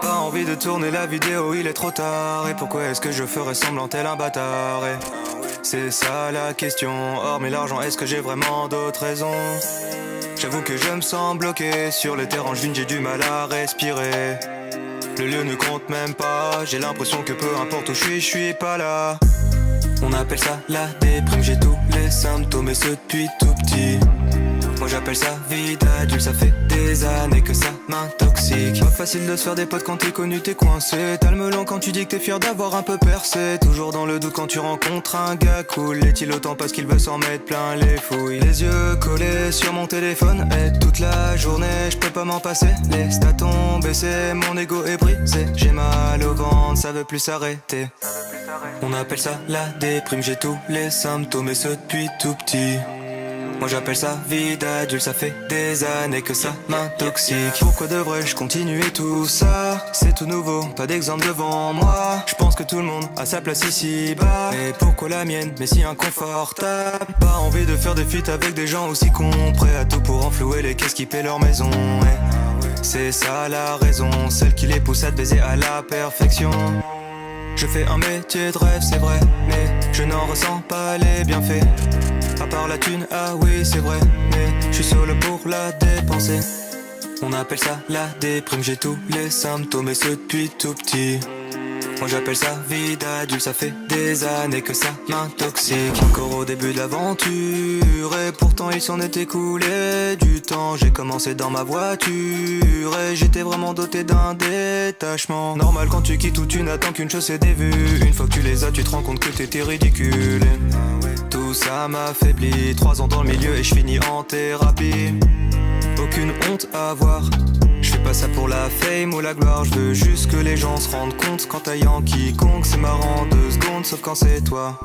Pas envie de tourner la vidéo, il est trop tard. Et pourquoi est-ce que je ferais semblant tel un bâtard? Et c'est ça la question, hormis l'argent, est-ce que j'ai vraiment d'autres raisons? J'avoue que je me sens bloqué sur les terrains d'une, j'ai du mal à respirer. Le lieu ne compte même pas, j'ai l'impression que peu importe où je suis pas là. On appelle ça la déprime, j'ai tous les symptômes et ce depuis tout petit. Moi j'appelle ça vie d'adulte, ça fait des années que ça m'intoxique. Pas facile de se faire des potes quand t'es connu, t'es coincé. T'as le melon quand tu dis que t'es fier d'avoir un peu percé. Toujours dans le doute quand tu rencontres un gars cool. Est-il autant parce qu'il veut s'en mettre plein les fouilles? Les yeux collés sur mon téléphone et toute la journée je peux pas m'en passer. Les stats ont baissé, mon ego est brisé. J'ai mal au ventre, ça veut plus s'arrêter. On appelle ça la déprime, j'ai tous les symptômes et ce depuis tout petit. Moi j'appelle ça vie d'adulte, ça fait des années que ça m'intoxique. Pourquoi devrais-je continuer tout ça? C'est tout nouveau, pas d'exemple devant moi. Je pense que tout le monde a sa place ici bas. Et pourquoi la mienne, mais si inconfortable? Pas envie de faire des feats avec des gens aussi cons, prêts à tout pour enflouer les caisses qui paient leur maison. C'est ça la raison, celle qui les pousse à te baiser à la perfection. Je fais un métier de rêve, c'est vrai, mais je n'en ressens pas les bienfaits. À part la thune, ah oui c'est vrai, mais je suis solo pour la dépenser. On appelle ça la déprime, j'ai tous les symptômes et ce depuis tout petit. Moi j'appelle ça vie d'adulte, ça fait des années que ça m'intoxique. Encore au début de l'aventure et pourtant il s'en est écoulé du temps. J'ai commencé dans ma voiture et j'étais vraiment doté d'un détachement. Normal quand tu quittes où tu n'attends qu'une chose, c'est des vues. Une fois que tu les as, tu te rends compte que t'étais ridicule. Tout ça m'affaiblit, 3 ans dans le milieu et je finis en thérapie. Aucune honte à avoir, je fais pas ça pour la fame ou la gloire. Je veux juste que les gens se rendent compte qu'en taillant quiconque c'est marrant 2 secondes, sauf quand c'est toi.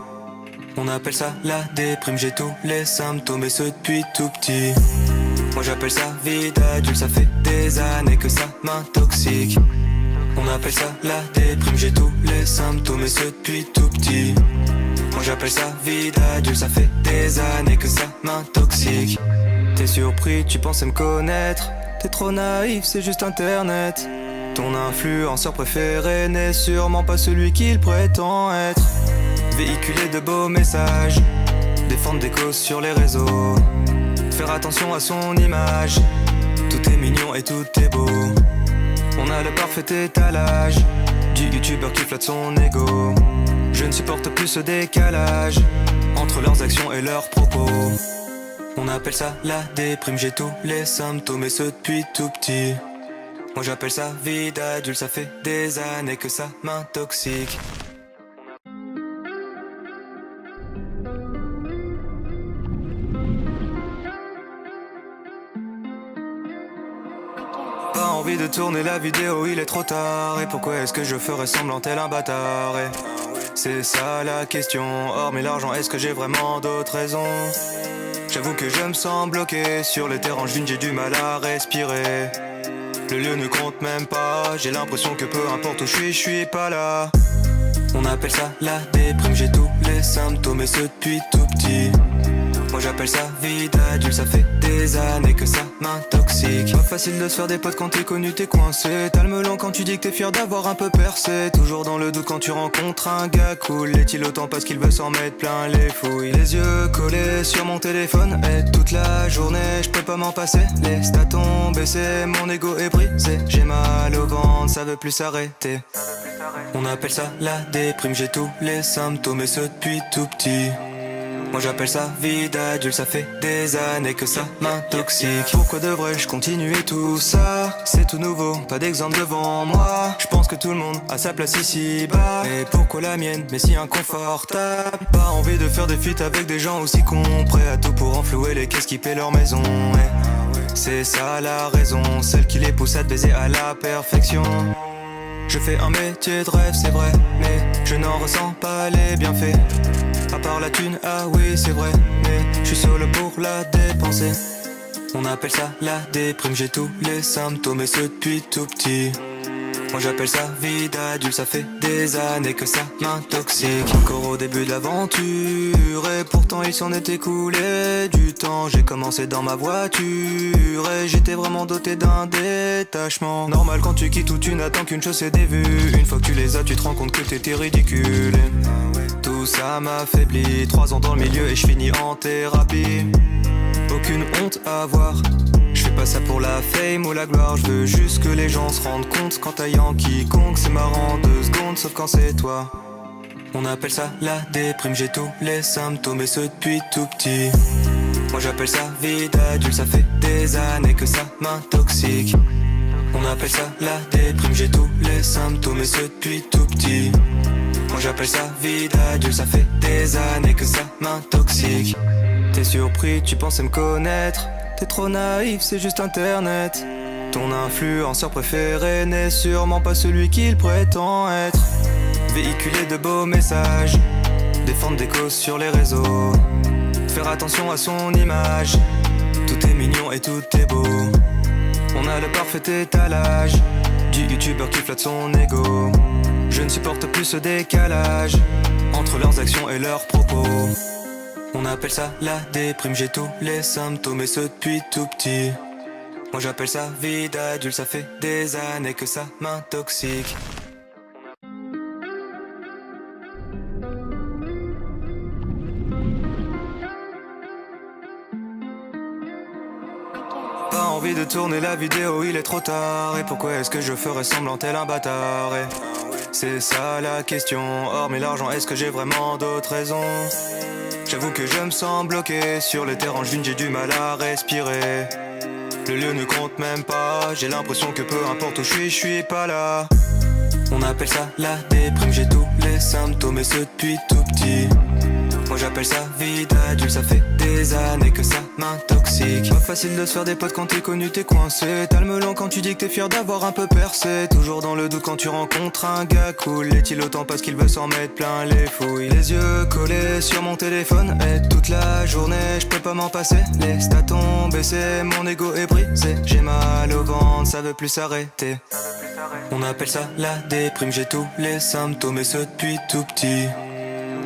On appelle ça la déprime, j'ai tous les symptômes et ce depuis tout petit. Moi j'appelle ça vie d'adulte, ça fait des années que ça m'intoxique. On appelle ça la déprime, j'ai tous les symptômes et ce depuis tout petit. Moi j'appelle ça vie d'adulte, ça fait des années que ça m'intoxique. T'es surpris, tu pensais me connaître. T'es trop naïf, c'est juste internet. Ton influenceur préféré n'est sûrement pas celui qu'il prétend être. Véhiculer de beaux messages, défendre des causes sur les réseaux, faire attention à son image. Tout est mignon et tout est beau. On a le parfait étalage du youtubeur qui flatte son ego. Je ne supporte plus ce décalage entre leurs actions et leurs propos. On appelle ça la déprime, j'ai tous les symptômes et ce depuis tout petit. Moi j'appelle ça vie d'adulte, ça fait des années que ça m'intoxique. Pas envie de tourner la vidéo, il est trop tard. Et pourquoi est-ce que je ferais semblant tel un bâtard? Et c'est ça la question, hormis l'argent, est-ce que j'ai vraiment d'autres raisons? J'avoue que je me sens bloqué sur les terrains d'une, j'ai du mal à respirer. Le lieu ne compte même pas, j'ai l'impression que peu importe où je suis pas là. On appelle ça la déprime, j'ai tous les symptômes et ce depuis tout petit. Moi j'appelle ça vie d'adulte, ça fait des années que ça m'intoxique. Pas facile de se faire des potes quand t'es connu, t'es coincé. T'as le melon quand tu dis que t'es fier d'avoir un peu percé. Toujours dans le doute quand tu rencontres un gars cool. Est-il autant parce qu'il veut s'en mettre plein les fouilles? Les yeux collés sur mon téléphone et toute la journée je peux pas m'en passer. Les stats ont baissé, mon ego est brisé. J'ai mal au ventre, ça veut plus s'arrêter. On appelle ça la déprime, j'ai tous les symptômes et ce depuis tout petit. Moi j'appelle ça vie d'adulte, ça fait des années que ça m'intoxique. Pourquoi devrais-je continuer tout ça? C'est tout nouveau, pas d'exemple devant moi. Je pense que tout le monde a sa place ici bas. Et pourquoi la mienne, mais si inconfortable? Pas envie de faire des feats avec des gens aussi cons, prêts à tout pour enflouer les caisses qui paient leur maison. Et c'est ça la raison, celle qui les pousse à te baiser à la perfection. Je fais un métier de rêve, c'est vrai, mais je n'en ressens pas les bienfaits. À part la thune, ah oui c'est vrai, mais je suis solo pour la dépenser. On appelle ça la déprime, j'ai tous les symptômes et ce depuis tout petit. Moi j'appelle ça vie d'adulte, ça fait des années que ça m'intoxique. Encore au début de l'aventure et pourtant il s'en est écoulé du temps. J'ai commencé dans ma voiture et j'étais vraiment doté d'un détachement. Normal quand tu quittes où tu n'attends qu'une chose, c'est des vues. Une fois que tu les as, tu te rends compte que t'étais ridicule. Tout ça m'affaiblit, 3 ans dans le milieu et je finis en thérapie. Aucune honte à avoir, je fais pas ça pour la fame ou la gloire. Je veux juste que les gens se rendent compte qu'en taillant quiconque c'est marrant 2 secondes, sauf quand c'est toi. On appelle ça la déprime, j'ai tous les symptômes et ce depuis tout petit. Moi j'appelle ça vie d'adulte, ça fait des années que ça m'intoxique. On appelle ça la déprime, j'ai tous les symptômes et ce depuis tout petit. Moi j'appelle ça vie d'adulte, ça fait des années que ça m'intoxique. T'es surpris, tu pensais me connaître. T'es trop naïf, c'est juste internet. Ton influenceur préféré n'est sûrement pas celui qu'il prétend être. Véhiculer de beaux messages, défendre des causes sur les réseaux, faire attention à son image. Tout est mignon et tout est beau. On a le parfait étalage du youtubeur qui flatte son ego. Je ne supporte plus ce décalage entre leurs actions et leurs propos. On appelle ça la déprime, j'ai tous les symptômes et ce depuis tout petit. Moi j'appelle ça vie d'adulte, ça fait des années que ça m'intoxique. Pas envie de tourner la vidéo, il est trop tard. Et pourquoi est-ce que je ferais semblant tel un bâtard? Et c'est ça la question, hormis l'argent, est-ce que j'ai vraiment d'autres raisons? J'avoue que je me sens bloqué sur les terrains d'une, j'ai du mal à respirer. Le lieu ne compte même pas, j'ai l'impression que peu importe où je suis pas là. On appelle ça la déprime, j'ai tous les symptômes et ce depuis tout petit. Moi Moi j'appelle ça vie d'adulte, ça fait des années que ça m'intoxique. Pas facile de se faire des potes quand t'es connu, t'es coincé. T'as le melon quand tu dis que t'es fier d'avoir un peu percé. Toujours dans le doute quand tu rencontres un gars cool. Est-il autant parce qu'il veut s'en mettre plein les fouilles. Les yeux collés sur mon téléphone et toute la journée je peux pas m'en passer. Les stats ont baissé, mon ego est brisé. J'ai mal au ventre, ça veut plus s'arrêter. On appelle ça la déprime, j'ai tous les symptômes et ce depuis tout petit.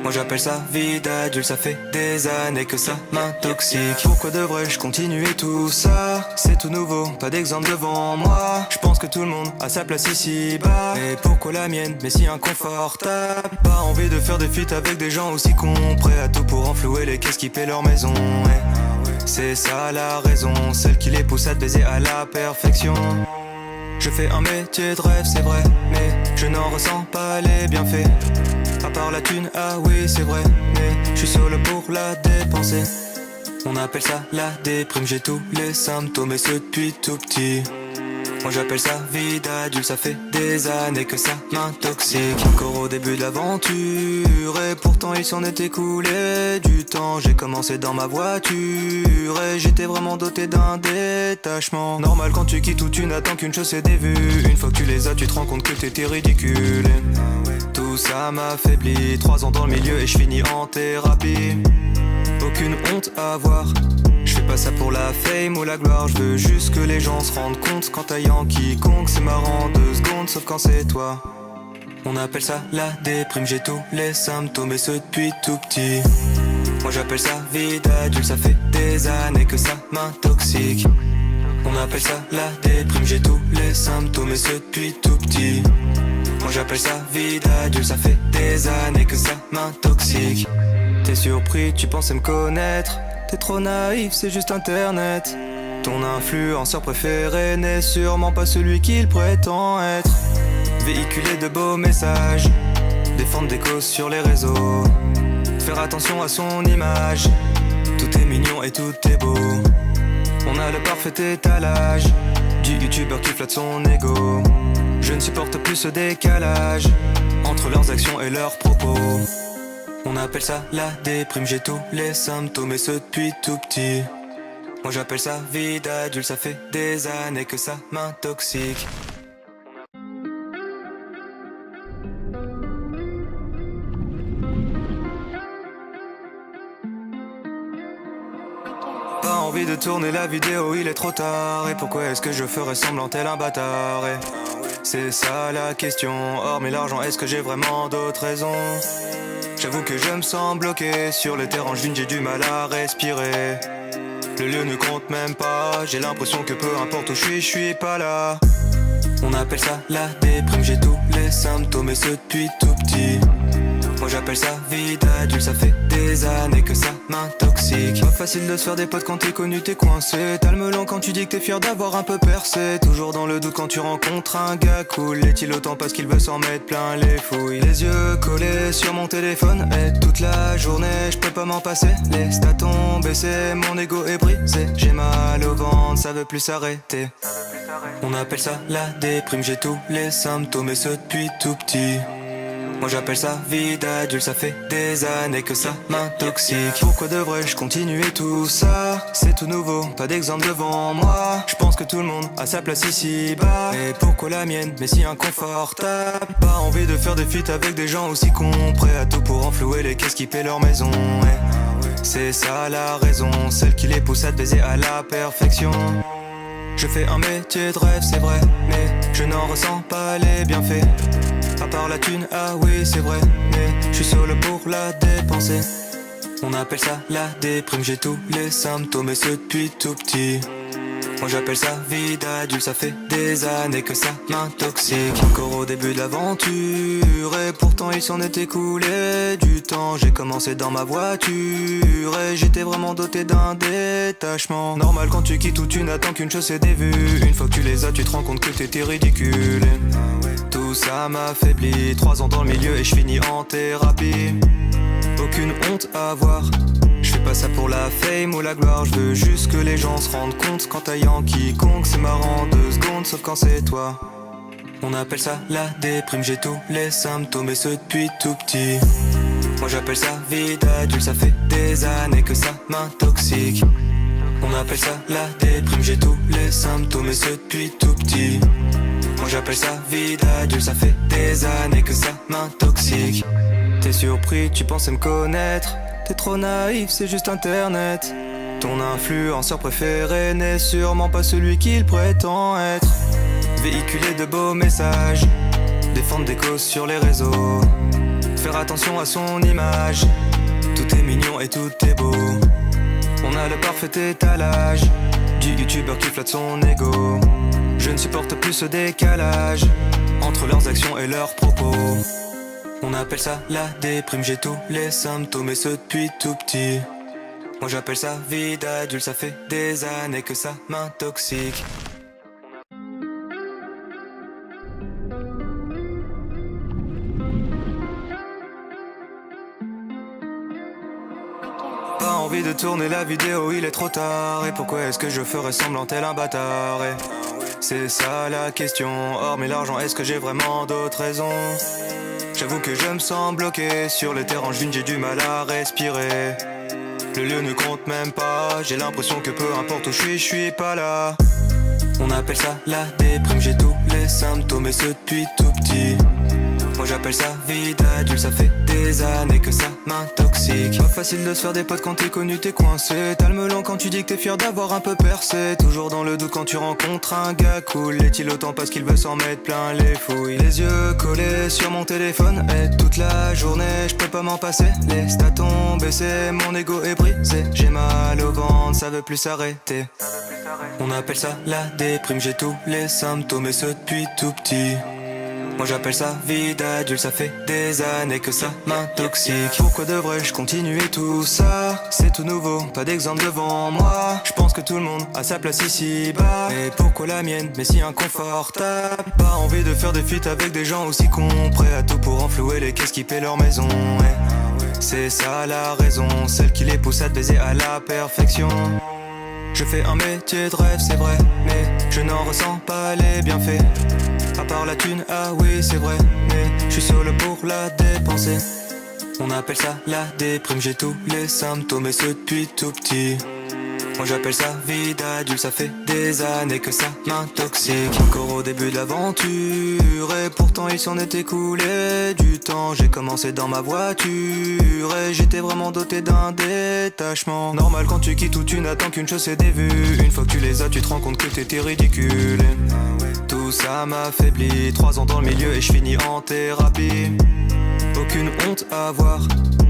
Moi j'appelle ça vie d'adulte, ça fait des années que ça m'intoxique. Pourquoi devrais-je continuer tout ça? C'est tout nouveau, pas d'exemple devant moi. Je pense que tout le monde a sa place ici bas. Et pourquoi la mienne, mais si inconfortable? Pas envie de faire des feats avec des gens aussi cons, prêts à tout pour enflouer les caisses qui paient leur maison. C'est ça la raison, celle qui les pousse à te baiser à la perfection. Je fais un métier de rêve, c'est vrai, mais je n'en ressens pas les bienfaits. À part la thune, ah oui c'est vrai, mais je suis solo pour la dépenser. On appelle ça la déprime, j'ai tous les symptômes et ce depuis tout petit. Moi j'appelle ça vie d'adulte, ça fait des années que ça m'intoxique. Encore au début de l'aventure et pourtant il s'en est écoulé du temps. J'ai commencé dans ma voiture et j'étais vraiment doté d'un détachement. Normal quand tu quittes où tu n'attends qu'une chose, c'est des vues. Une fois que tu les as, tu te rends compte que t'étais ridicule. Tout ça m'affaiblit, 3 ans dans le milieu et je finis en thérapie. Aucune honte à avoir, je fais pas ça pour la fame ou la gloire. Je veux juste que les gens se rendent compte quand t'as quiconque. C'est marrant 2 secondes sauf quand c'est toi. On appelle ça la déprime, j'ai tous les symptômes et ce depuis tout petit. Moi j'appelle ça vie d'adulte, ça fait des années que ça m'intoxique. On appelle ça la déprime, j'ai tous les symptômes et ce depuis tout petit. Moi j'appelle ça vie d'adulte, ça fait des années que ça m'intoxique. T'es surpris, tu pensais me connaître. T'es trop naïf, c'est juste internet. Ton influenceur préféré n'est sûrement pas celui qu'il prétend être. Véhiculer de beaux messages, défendre des causes sur les réseaux, faire attention à son image. Tout est mignon et tout est beau. On a le parfait étalage du youtubeur qui flatte son ego. Je ne supporte plus ce décalage entre leurs actions et leurs propos. On appelle ça la déprime, j'ai tous les symptômes et ce depuis tout petit. Moi j'appelle ça vie d'adulte, ça fait des années que ça m'intoxique. Pas envie de tourner la vidéo, il est trop tard. Et pourquoi est-ce que je ferais semblant tel un bâtard? Et c'est ça la question, hormis l'argent, est-ce que j'ai vraiment d'autres raisons? J'avoue que je me sens bloqué sur le terrain, j'ai du mal à respirer. Le lieu ne compte même pas, j'ai l'impression que peu importe où je suis pas là. On appelle ça la déprime, j'ai tous les symptômes et ce depuis tout petit. Moi j'appelle ça vie d'adulte, ça fait des années que ça m'intoxique. Pas facile de se faire des potes quand t'es connu, t'es coincé. T'as le melon quand tu dis que t'es fier d'avoir un peu percé. Toujours dans le doute quand tu rencontres un gars cool. Est-il autant parce qu'il veut s'en mettre plein les fouilles. Les yeux collés sur mon téléphone et toute la journée je peux pas m'en passer. Les stats ont baissé, mon ego est brisé. J'ai mal au ventre, ça veut plus s'arrêter. On appelle ça la déprime, j'ai tous les symptômes et ce depuis tout petit. Moi j'appelle ça vie d'adulte, ça fait des années que ça m'intoxique. Pourquoi devrais-je continuer tout ça? C'est tout nouveau, pas d'exemple devant moi. Je pense que tout le monde a sa place ici bas. Et pourquoi la mienne, mais si inconfortable? Pas envie de faire des feats avec des gens aussi cons, prêts à tout pour enflouer les caisses qui paient leur maison. C'est ça la raison, celle qui les pousse à te baiser à la perfection. Je fais un métier de rêve, c'est vrai, mais je n'en ressens pas les bienfaits. À part la thune, ah oui c'est vrai, mais je suis solo pour la dépenser. On appelle ça la déprime, j'ai tous les symptômes et ce depuis tout petit. Moi j'appelle ça vie d'adulte, ça fait des années que ça m'intoxique. Encore au début de l'aventure et pourtant il s'en est écoulé du temps. J'ai commencé dans ma voiture et j'étais vraiment doté d'un détachement. Normal quand tu quittes où tu n'attends qu'une chose, c'est des vues. Une fois que tu les as, tu te rends compte que t'étais ridicule. Tout ça m'affaiblit, 3 ans dans le milieu et je finis en thérapie. Aucune honte à avoir, je fais pas ça pour la fame ou la gloire. Je veux juste que les gens se rendent compte quand t'as quiconque. C'est marrant 2 secondes sauf quand c'est toi. On appelle ça la déprime, j'ai tous les symptômes et ce depuis tout petit. Moi j'appelle ça vie d'adulte, ça fait des années que ça m'intoxique. On appelle ça la déprime, j'ai tous les symptômes et ce depuis tout petit. Moi j'appelle ça vie d'adulte, ça fait des années que ça m'intoxique. T'es surpris, tu pensais me connaître. T'es trop naïf, c'est juste internet. Ton influenceur préféré n'est sûrement pas celui qu'il prétend être. Véhiculer de beaux messages, défendre des causes sur les réseaux, faire attention à son image. Tout est mignon et tout est beau. On a le parfait étalage du youtubeur qui flatte son ego. Je ne supporte plus ce décalage entre leurs actions et leurs propos. On appelle ça la déprime, j'ai tous les symptômes et ce depuis tout petit. Moi j'appelle ça vie d'adulte, ça fait des années que ça m'intoxique. Pas envie de tourner la vidéo, il est trop tard. Et pourquoi est-ce que je ferais semblant tel un bâtard? Et c'est ça la question, hormis l'argent, est-ce que j'ai vraiment d'autres raisons? J'avoue que je me sens bloqué sur les terrains d'une, j'ai du mal à respirer. Le lieu ne compte même pas, j'ai l'impression que peu importe où je suis pas là. On appelle ça la déprime, j'ai tous les symptômes et ce depuis tout petit. Moi j'appelle ça vie d'adulte, ça fait des années que ça m'intoxique. Pas facile de se faire des potes quand t'es connu, t'es coincé. T'as le melon quand tu dis que t'es fier d'avoir un peu percé. Toujours dans le doute quand tu rencontres un gars cool. Est-il autant parce qu'il veut s'en mettre plein les fouilles? Les yeux collés sur mon téléphone et toute la journée je peux pas m'en passer. Les stats ont baissé, mon ego est brisé. J'ai mal au ventre, ça veut plus s'arrêter. On appelle ça la déprime, j'ai tous les symptômes et ce depuis tout petit. Moi j'appelle ça vie d'adulte, ça fait des années que ça m'intoxique. Pourquoi devrais-je continuer tout ça? C'est tout nouveau, pas d'exemple devant moi. Je pense que tout le monde a sa place ici bas. Mais pourquoi la mienne, mais si inconfortable? Pas envie de faire des feats avec des gens aussi cons, prêts à tout pour enflouer les caisses qui paient leur maison. C'est ça la raison, celle qui les pousse à te baiser à la perfection. Je fais un métier de rêve, c'est vrai, mais je n'en ressens pas les bienfaits. À part la thune, ah oui c'est vrai, mais je suis solo pour la dépenser. On appelle ça la déprime, j'ai tous les symptômes et ce depuis tout petit. Moi j'appelle ça vie d'adulte, ça fait des années que ça m'intoxique. Encore au début de l'aventure et pourtant il s'en est écoulé du temps. J'ai commencé dans ma voiture et j'étais vraiment doté d'un détachement. Normal quand tu quittes où tu n'attends qu'une chose, c'est des vues. Une fois que tu les as, tu te rends compte que t'étais ridicule. Tout ça m'affaiblit, 3 ans dans le milieu et je finis en thérapie. Aucune honte à avoir,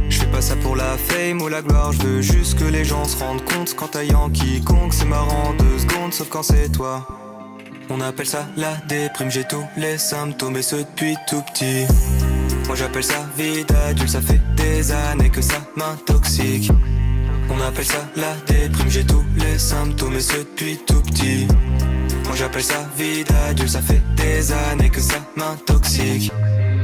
je fais pas ça pour la fame ou la gloire. Je veux juste que les gens se rendent compte qu'en taillant quiconque c'est marrant 2 secondes, sauf quand c'est toi. On appelle ça la déprime, j'ai tous les symptômes et ce depuis tout petit. Moi j'appelle ça vie d'adulte, ça fait des années que ça m'intoxique. On appelle ça la déprime, j'ai tous les symptômes et ce depuis tout petit. Moi j'appelle ça vie d'adulte, ça fait des années que ça m'intoxique.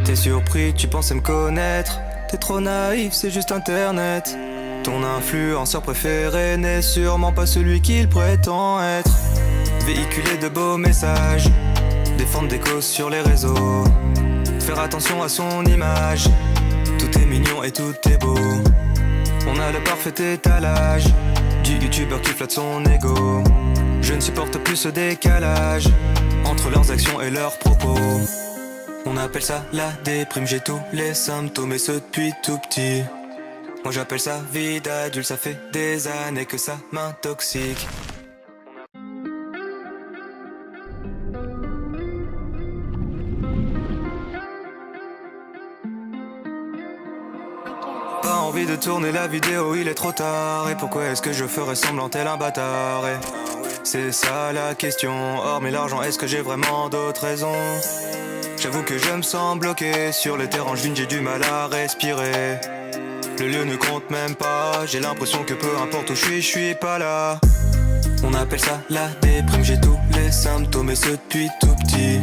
T'es surpris, tu pensais me connaître. T'es trop naïf, c'est juste internet. Ton influenceur préféré n'est sûrement pas celui qu'il prétend être. Véhiculer de beaux messages, défendre des causes sur les réseaux, faire attention à son image. Tout est mignon et tout est beau. On a le parfait étalage du youtubeur qui flatte son ego. Je ne supporte plus ce décalage entre leurs actions et leurs propos. On appelle ça la déprime, j'ai tous les symptômes et ce depuis tout petit. Moi j'appelle ça vie d'adulte, ça fait des années que ça m'intoxique. Pas envie de tourner la vidéo, il est trop tard. Et pourquoi est-ce que je ferais semblant tel un bâtard? Et c'est ça la question, hormis l'argent, est-ce que j'ai vraiment d'autres raisons? J'avoue que je me sens bloqué sur les terrains d'une, j'ai du mal à respirer. Le lieu ne compte même pas, j'ai l'impression que peu importe où je suis pas là. On appelle ça la déprime, j'ai tous les symptômes et ce depuis tout petit.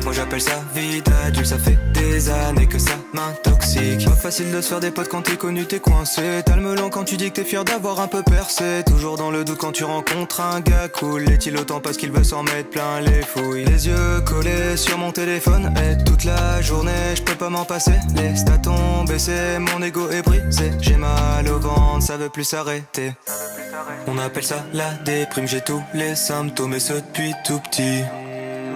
Moi j'appelle ça vie d'adulte, ça fait des années que ça m'intoxique. toxique. Pas facile de se faire des potes quand t'es connu, t'es coincé. T'as le melon quand tu dis que t'es fier d'avoir un peu percé. Toujours dans le doute quand tu rencontres un gars cool. Est-il autant parce qu'il veut s'en mettre plein les fouilles? Les yeux collés sur mon téléphone et toute la journée je peux pas m'en passer. Les stats ont baissé, mon ego est brisé. J'ai mal au ventre, ça veut plus s'arrêter. On appelle ça la déprime, j'ai tous les symptômes et ce depuis tout petit.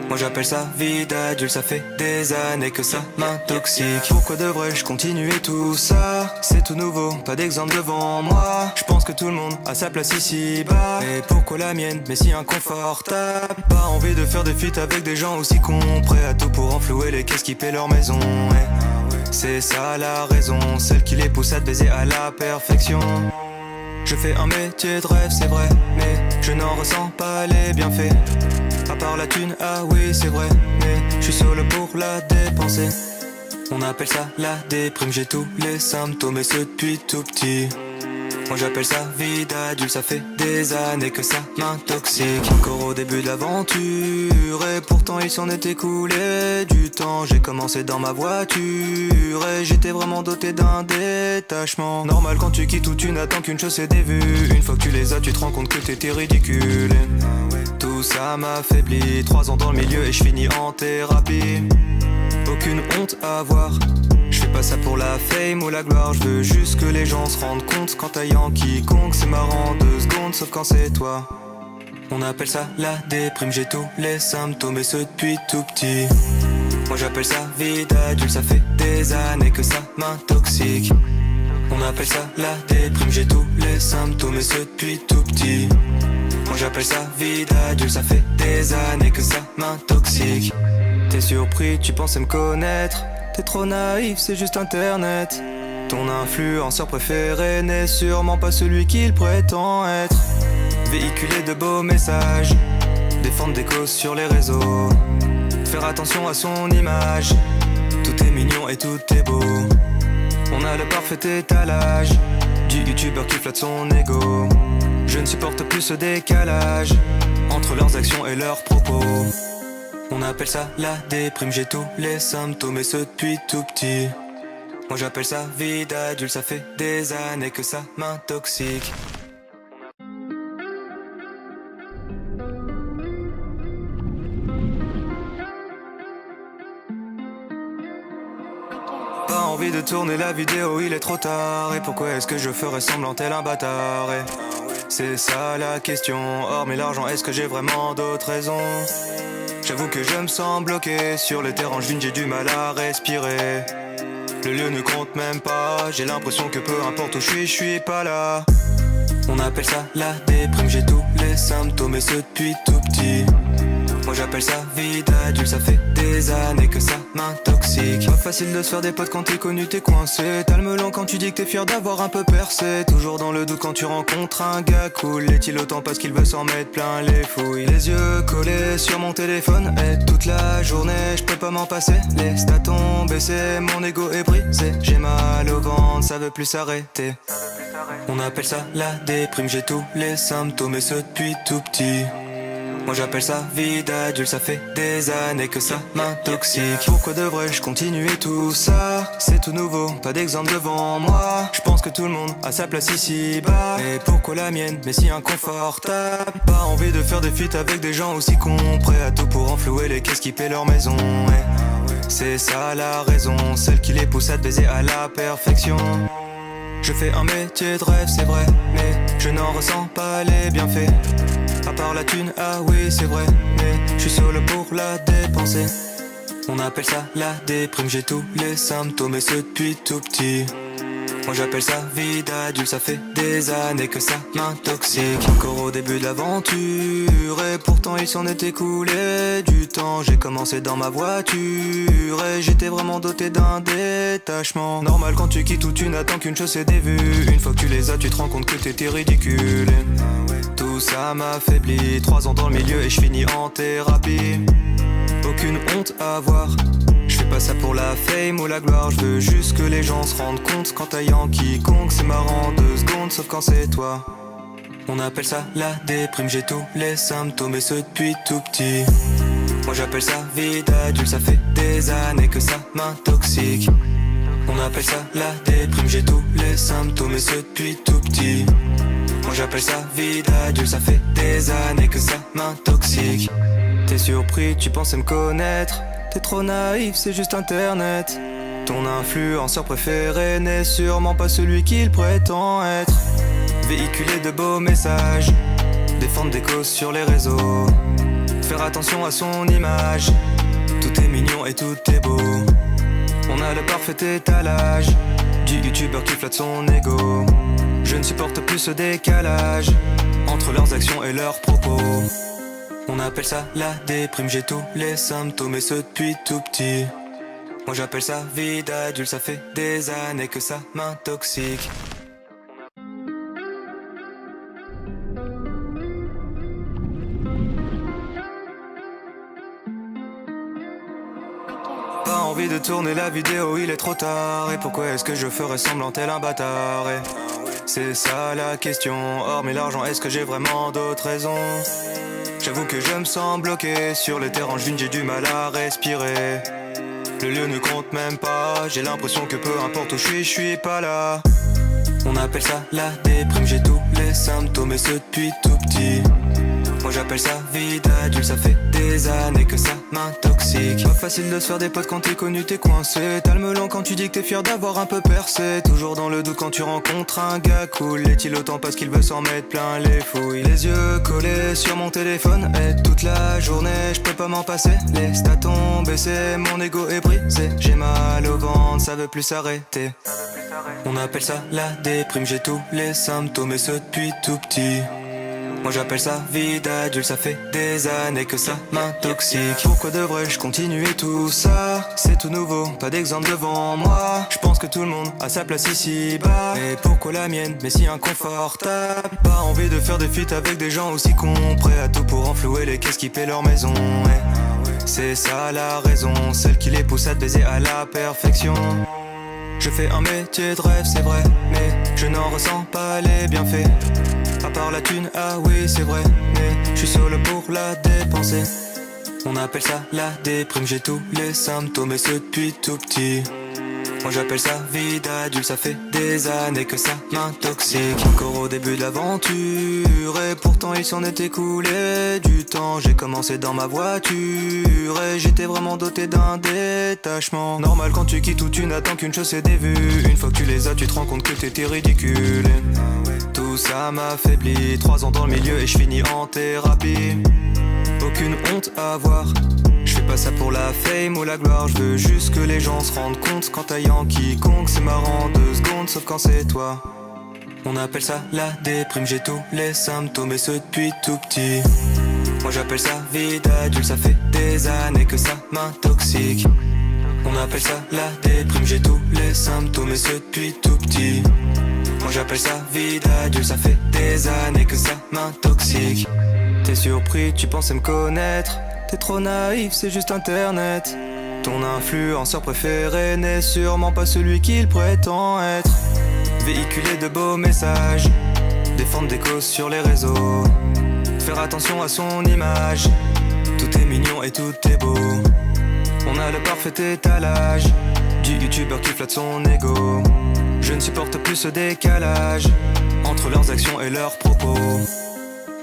Moi j'appelle ça vie d'adulte, ça fait des années que ça m'intoxique. Pourquoi devrais-je continuer tout ça? C'est tout nouveau, pas d'exemple devant moi. Je pense que tout le monde a sa place ici bas. Et pourquoi la mienne, mais si inconfortable? Pas envie de faire des feats avec des gens aussi cons, prêts à tout pour enflouer les caisses qui paient leur maison. C'est ça la raison, celle qui les pousse à te baiser à la perfection. Je fais un métier de rêve, c'est vrai, mais je n'en ressens pas les bienfaits. À part la thune, ah oui c'est vrai, mais je suis solo pour la dépenser. On appelle ça la déprime, j'ai tous les symptômes et ce depuis tout petit. Moi j'appelle ça vie d'adulte, ça fait des années que ça m'intoxique. Encore au début de l'aventure et pourtant il s'en est écoulé du temps. J'ai commencé dans ma voiture et j'étais vraiment doté d'un détachement. Normal quand tu quittes où tu n'attends qu'une chose, c'est des vues. Une fois que tu les as, tu te rends compte que t'étais ridicule. Tout ça m'affaiblit, 3 ans dans le milieu et je finis en thérapie. Aucune honte à avoir, je fais pas ça pour la fame ou la gloire. Je veux juste que les gens se rendent compte quand t'as quiconque. C'est marrant 2 secondes sauf quand c'est toi. On appelle ça la déprime, j'ai tous les symptômes et ce depuis tout petit. Moi j'appelle ça vie d'adulte, ça fait des années que ça m'intoxique. On appelle ça la déprime, j'ai tous les symptômes et ce depuis tout petit. Moi j'appelle ça vie d'adulte, ça fait des années que ça m'intoxique. T'es surpris, tu pensais me connaître. T'es trop naïf, c'est juste internet. Ton influenceur préféré n'est sûrement pas celui qu'il prétend être. Véhiculer de beaux messages, défendre des causes sur les réseaux, faire attention à son image. Tout est mignon et tout est beau. On a le parfait étalage du youtubeur qui flatte son ego. Je ne supporte plus ce décalage entre leurs actions et leurs propos. On appelle ça la déprime, j'ai tous les symptômes et ce depuis tout petit. Moi j'appelle ça vie d'adulte, ça fait des années que ça m'intoxique. Pas envie de tourner la vidéo, il est trop tard. Et pourquoi est-ce que je ferais semblant tel un bâtard? Et c'est ça la question, hormis l'argent, est-ce que j'ai vraiment d'autres raisons? J'avoue que je me sens bloqué sur les terrains, j'ai du mal à respirer. Le lieu ne compte même pas, j'ai l'impression que peu importe où je suis pas là. On appelle ça la déprime, j'ai tous les symptômes et ce depuis tout petit. Moi j'appelle ça vie d'adulte, ça fait des années que ça m'intoxique. Pas facile de se faire des potes quand t'es connu, t'es coincé. T'as le melon quand tu dis que t'es fier d'avoir un peu percé. Toujours dans le doute quand tu rencontres un gars cool. Est-il autant parce qu'il veut s'en mettre plein les fouilles? Les yeux collés sur mon téléphone et toute la journée je peux pas m'en passer. Les stats ont baissé, mon ego est brisé. J'ai mal au ventre, ça veut plus s'arrêter. On appelle ça la déprime, j'ai tous les symptômes et ce depuis tout petit. Moi j'appelle ça vie d'adulte, ça fait des années que ça m'intoxique. Pourquoi devrais-je continuer tout ça? C'est tout nouveau, pas d'exemple devant moi. Je pense que tout le monde a sa place ici bas. Et pourquoi la mienne, mais si inconfortable? Pas envie de faire des feats avec des gens aussi cons, prêts à tout pour enflouer les caisses qui paient leur maison. C'est ça la raison, celle qui les pousse à te baiser à la perfection. Je fais un métier de rêve, c'est vrai, mais je n'en ressens pas les bienfaits. À part la thune, ah oui c'est vrai, mais je suis solo pour la dépenser. On appelle ça la déprime, j'ai tous les symptômes et ce depuis tout petit. Moi j'appelle ça vie d'adulte, ça fait des années que ça m'intoxique. Encore au début de l'aventure et pourtant il s'en est écoulé du temps. J'ai commencé dans ma voiture et j'étais vraiment doté d'un détachement. Normal quand tu quittes où tu n'attends qu'une chose, c'est des vues. Une fois que tu les as, tu te rends compte que t'étais ridicule. Tout ça m'affaiblit, 3 ans dans le milieu et je finis en thérapie. Aucune honte à avoir, je fais pas ça pour la fame ou la gloire. Je veux juste que les gens se rendent compte quand t'as quiconque. C'est marrant 2 secondes sauf quand c'est toi. On appelle ça la déprime, j'ai tous les symptômes et ce depuis tout petit. Moi j'appelle ça vie d'adulte, ça fait des années que ça m'intoxique. On appelle appelle ça la déprime, j'ai tous les symptômes et ce depuis tout petit. Moi j'appelle ça vie d'adulte, ça fait des années que ça m'intoxique. T'es surpris, tu pensais me connaître. T'es trop naïf, c'est juste internet. Ton influenceur préféré n'est sûrement pas celui qu'il prétend être. Véhiculer de beaux messages, défendre des causes sur les réseaux, faire attention à son image. Tout est mignon et tout est beau. On a le parfait étalage du youtubeur qui flatte son ego. Je ne supporte plus ce décalage entre leurs actions et leurs propos. On appelle ça la déprime, j'ai tous les symptômes et ce depuis tout petit. Moi j'appelle ça vie d'adulte, ça fait des années que ça m'intoxique. Pas envie de tourner la vidéo, il est trop tard. Et pourquoi est-ce que je ferais semblant tel un bâtard? Et c'est ça la question, hormis l'argent, est-ce que j'ai vraiment d'autres raisons? J'avoue que je me sens bloqué sur les terrains d'une, j'ai du mal à respirer. Le lieu ne compte même pas, j'ai l'impression que peu importe où je suis pas là. On appelle ça la déprime, j'ai tous les symptômes et ce depuis tout petit. Moi j'appelle ça vie d'adulte, ça fait des années que ça m'intoxique. Pas facile de se faire des potes quand t'es connu, t'es coincé. T'as le melon quand tu dis que t'es fier d'avoir un peu percé. Toujours dans le doute quand tu rencontres un gars cool. Est-il autant parce qu'il veut s'en mettre plein les fouilles? Les yeux collés sur mon téléphone et toute la journée je peux pas m'en passer. Les stats ont baissé, mon ego est brisé. J'ai mal au ventre, ça veut plus s'arrêter. On appelle ça la déprime, j'ai tous les symptômes et ce depuis tout petit. Moi j'appelle ça vie d'adulte, ça fait des années que ça m'intoxique. Pourquoi devrais-je continuer tout ça? C'est tout nouveau, pas d'exemple devant moi. Je pense que tout le monde a sa place ici-bas. Et pourquoi la mienne, mais si inconfortable? Pas envie de faire des feats avec des gens aussi cons, prêts à tout pour enflouer les caisses qui paient leur maison. Et c'est ça la raison, celle qui les pousse à te baiser à la perfection. Je fais un métier de rêve, c'est vrai, mais je n'en ressens pas les bienfaits. À part la thune, ah oui c'est vrai, mais je suis solo pour la dépenser. On appelle ça la déprime, j'ai tous les symptômes et ce depuis tout petit. Moi j'appelle ça vie d'adulte, ça fait des années que ça m'intoxique. Encore au début de l'aventure et pourtant il s'en est écoulé du temps. J'ai commencé dans ma voiture et j'étais vraiment doté d'un détachement. Normal quand tu quittes où tu n'attends qu'une chose, c'est des vues. Une fois que tu les as, tu te rends compte que t'étais ridicule. Tout ça m'affaiblit, 3 ans dans le milieu et je finis en thérapie. Aucune honte à avoir, je fais pas ça pour la fame ou la gloire. Je veux juste que les gens se rendent compte qu'en taillant quiconque c'est marrant 2 secondes, sauf quand c'est toi. On appelle ça la déprime, j'ai tous les symptômes et ce depuis tout petit. Moi j'appelle ça vie d'adulte, ça fait des années que ça m'intoxique. On appelle ça la déprime, j'ai tous les symptômes et ce depuis tout petit. Moi j'appelle ça vie d'adulte, ça fait des années que ça m'intoxique. T'es surpris, tu pensais me connaître. T'es trop naïf, c'est juste internet. Ton influenceur préféré n'est sûrement pas celui qu'il prétend être. Véhiculer de beaux messages, défendre des causes sur les réseaux, faire attention à son image. Tout est mignon et tout est beau. On a le parfait étalage du youtubeur qui flatte son ego. Je ne supporte plus ce décalage entre leurs actions et leurs propos.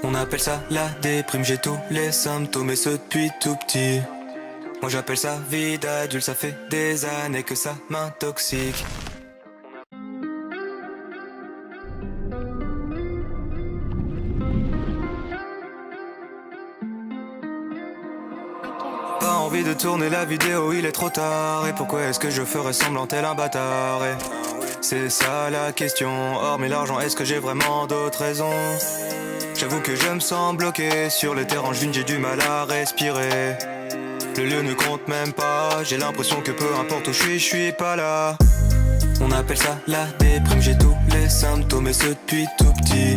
On appelle ça la déprime, j'ai tous les symptômes et ce depuis tout petit. Moi j'appelle ça vie d'adulte, ça fait des années que ça m'intoxique. Pas envie de tourner la vidéo, il est trop tard. Et pourquoi est-ce que je ferais semblant tel un bâtard? Et c'est ça la question, hormis l'argent, est-ce que j'ai vraiment d'autres raisons? J'avoue que je me sens bloqué sur les terrains d'une, j'ai du mal à respirer. Le lieu ne compte même pas, j'ai l'impression que peu importe où je suis pas là. On appelle ça la déprime, j'ai tous les symptômes et ce depuis tout petit.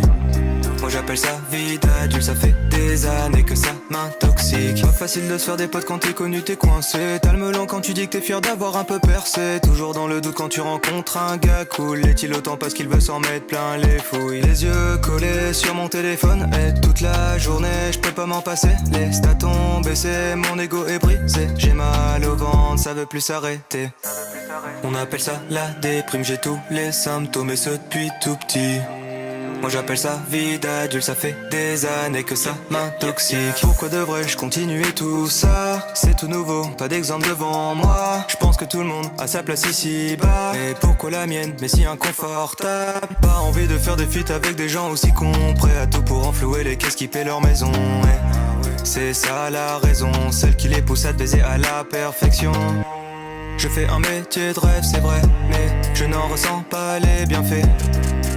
Moi Moi j'appelle ça vie d'adulte, ça fait des années que ça m'intoxique. Pas facile de se faire des potes quand t'es connu, t'es coincé. T'as le melon quand tu dis que t'es fier d'avoir un peu percé. Toujours dans le doute quand tu rencontres un gars cool. Est-il autant parce qu'il veut s'en mettre plein les fouilles. Les yeux collés sur mon téléphone et toute la journée je peux pas m'en passer. Les stats ont baissé, mon ego est brisé. J'ai mal au ventre, ça veut plus s'arrêter. On appelle ça la déprime, j'ai tous les symptômes et ce depuis tout petit. Moi j'appelle ça vie d'adulte, ça fait des années que ça m'intoxique. Pourquoi devrais-je continuer tout ça? C'est tout nouveau, pas d'exemple devant moi. Je pense que tout le monde a sa place ici bas. Et pourquoi la mienne, mais si inconfortable? Pas envie de faire des feats avec des gens aussi cons, prêts à tout pour enflouer les caisses qui paient leur maison. Ouais. C'est ça la raison, celle qui les pousse à te baiser à la perfection. Je fais un métier de rêve, c'est vrai, mais je n'en ressens pas les bienfaits.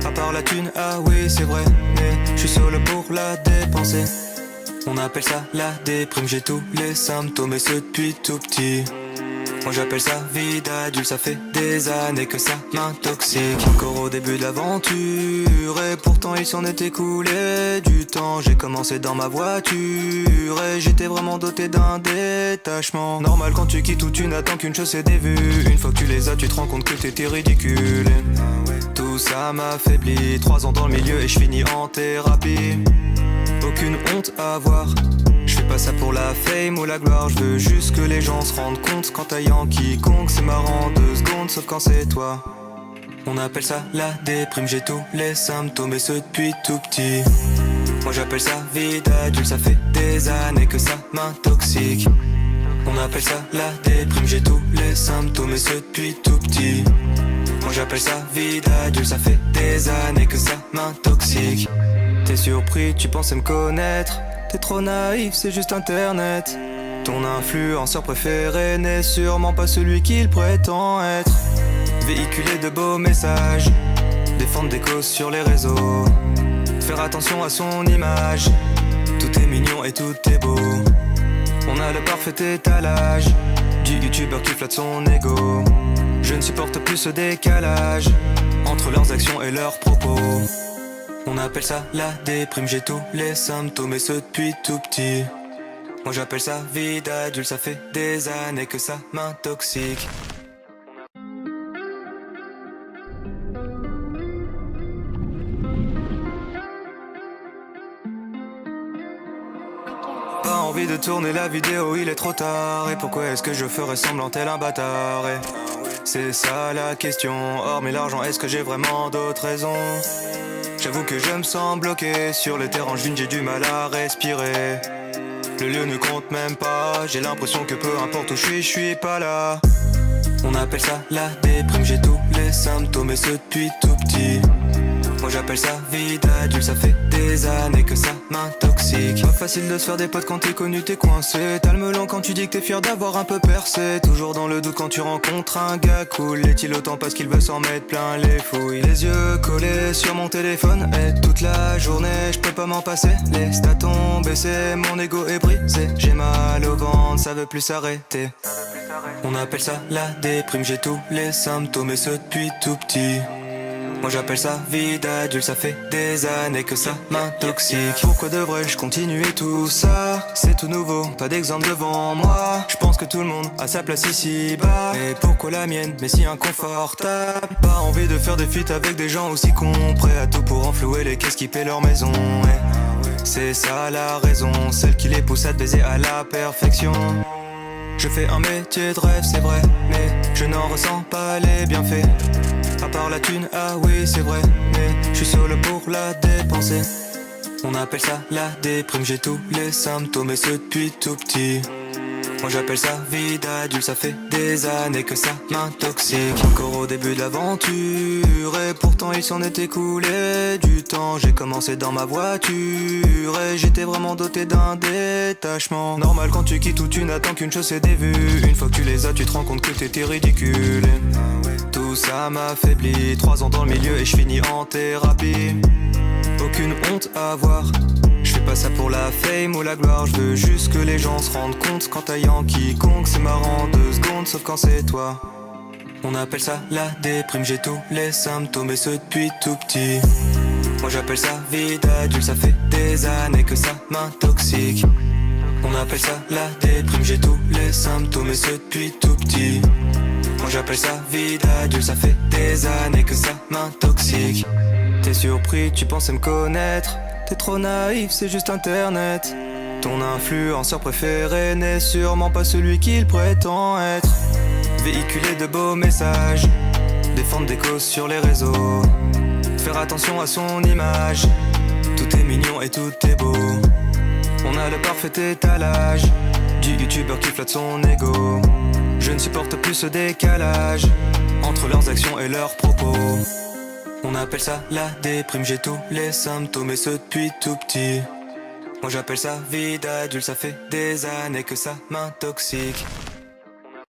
À part la thune, ah oui c'est vrai, mais je suis solo pour la dépenser. On appelle ça la déprime, j'ai tous les symptômes et ce depuis tout petit. Moi j'appelle ça vie d'adulte, ça fait des années que ça m'intoxique. Encore au début de l'aventure et pourtant il s'en est écoulé du temps. J'ai commencé dans ma voiture et j'étais vraiment doté d'un détachement. Normal quand tu quittes où tu n'attends qu'une chose, c'est des vues. Une fois que tu les as, tu te rends compte que t'étais ridicule. Tout ça m'affaiblit, 3 ans dans le milieu et je finis en thérapie. Aucune honte à avoir, je fais pas ça pour la fame ou la gloire. Je veux juste que les gens se rendent compte qu'en taillant quiconque c'est marrant 2 secondes, sauf quand c'est toi. On appelle ça la déprime, j'ai tous les symptômes et ce depuis tout petit. Moi j'appelle ça vie d'adulte, ça fait des années que ça m'intoxique. On appelle ça la déprime, j'ai tous les symptômes et ce depuis tout petit. Moi j'appelle ça vie d'adulte, ça fait des années que ça m'intoxique. T'es surpris, tu pensais me connaître. T'es trop naïf, c'est juste internet. Ton influenceur préféré n'est sûrement pas celui qu'il prétend être. Véhiculer de beaux messages, défendre des causes sur les réseaux, faire attention à son image. Tout est mignon et tout est beau. On a le parfait étalage du youtubeur qui flatte son ego. Je ne supporte plus ce décalage entre leurs actions et leurs propos. On appelle ça la déprime, j'ai tous les symptômes et ce depuis tout petit. Moi j'appelle ça vie d'adulte, ça fait des années que ça m'intoxique. Pas envie de tourner la vidéo, il est trop tard. Et pourquoi est-ce que je ferais semblant tel un bâtard? Et c'est ça la question, hormis l'argent, est-ce que j'ai vraiment d'autres raisons? J'avoue que je me sens bloqué sur le terrain, j'ai du mal à respirer. Le lieu ne compte même pas, j'ai l'impression que peu importe où je suis pas là. On appelle ça la déprime, j'ai tous les symptômes et ce depuis tout petit. Moi j'appelle ça vie d'adulte, ça fait des années que ça m'intoxique. Pas facile de se faire des potes quand t'es connu, t'es coincé. T'as le melon quand tu dis que t'es fier d'avoir un peu percé. Toujours dans le doute quand tu rencontres un gars cool. Est-il autant parce qu'il veut s'en mettre plein les fouilles. Les yeux collés sur mon téléphone et toute la journée je peux pas m'en passer. Les stats ont baissé, mon ego est brisé. J'ai mal au ventre, ça veut plus s'arrêter. On appelle ça la déprime, j'ai tous les symptômes et ce depuis tout petit. Moi j'appelle ça vie d'adulte, ça fait des années que ça m'intoxique. Pourquoi devrais-je continuer tout ça? C'est tout nouveau, pas d'exemple devant moi. Je pense que tout le monde a sa place ici bas. Et pourquoi la mienne, mais si inconfortable? Pas envie de faire des feats avec des gens aussi cons, prêts à tout pour enflouer les caisses qui paient leur maison. Ouais. C'est ça la raison, celle qui les pousse à te baiser à la perfection. Je fais un métier de rêve, c'est vrai, mais je n'en ressens pas les bienfaits. À part la thune, ah oui c'est vrai, mais je suis solo pour la dépenser. On appelle ça la déprime, j'ai tous les symptômes et ce depuis tout petit. Moi j'appelle ça vie d'adulte, ça fait des années que ça m'intoxique. Encore au début de l'aventure et pourtant il s'en est écoulé du temps. J'ai commencé dans ma voiture et j'étais vraiment doté d'un détachement. Normal quand tu quittes où tu n'attends qu'une chose, c'est des vues. Une fois que tu les as, tu te rends compte que t'étais ridicule. Tout ça m'affaiblit, 3 ans dans le milieu et je finis en thérapie. Aucune honte à avoir, je fais pas ça pour la fame ou la gloire. Je veux juste que les gens se rendent compte qu'en taillant quiconque c'est marrant 2 secondes, sauf quand c'est toi. On appelle ça la déprime, j'ai tous les symptômes et ce depuis tout petit. Moi j'appelle ça vie d'adulte, ça fait des années que ça m'intoxique. On appelle ça la déprime, j'ai tous les symptômes et ce depuis tout petit. Moi j'appelle ça vie d'adulte, ça fait des années que ça m'intoxique. T'es surpris, tu pensais me connaître. T'es trop naïf, c'est juste internet. Ton influenceur préféré n'est sûrement pas celui qu'il prétend être. Véhiculer de beaux messages, défendre des causes sur les réseaux, faire attention à son image. Tout est mignon et tout est beau. On a le parfait étalage du youtubeur qui flatte son ego. Je ne supporte plus ce décalage entre leurs actions et leurs propos. On appelle ça la déprime, j'ai tous les symptômes et ce depuis tout petit. Moi j'appelle ça vie d'adulte, ça fait des années que ça m'intoxique.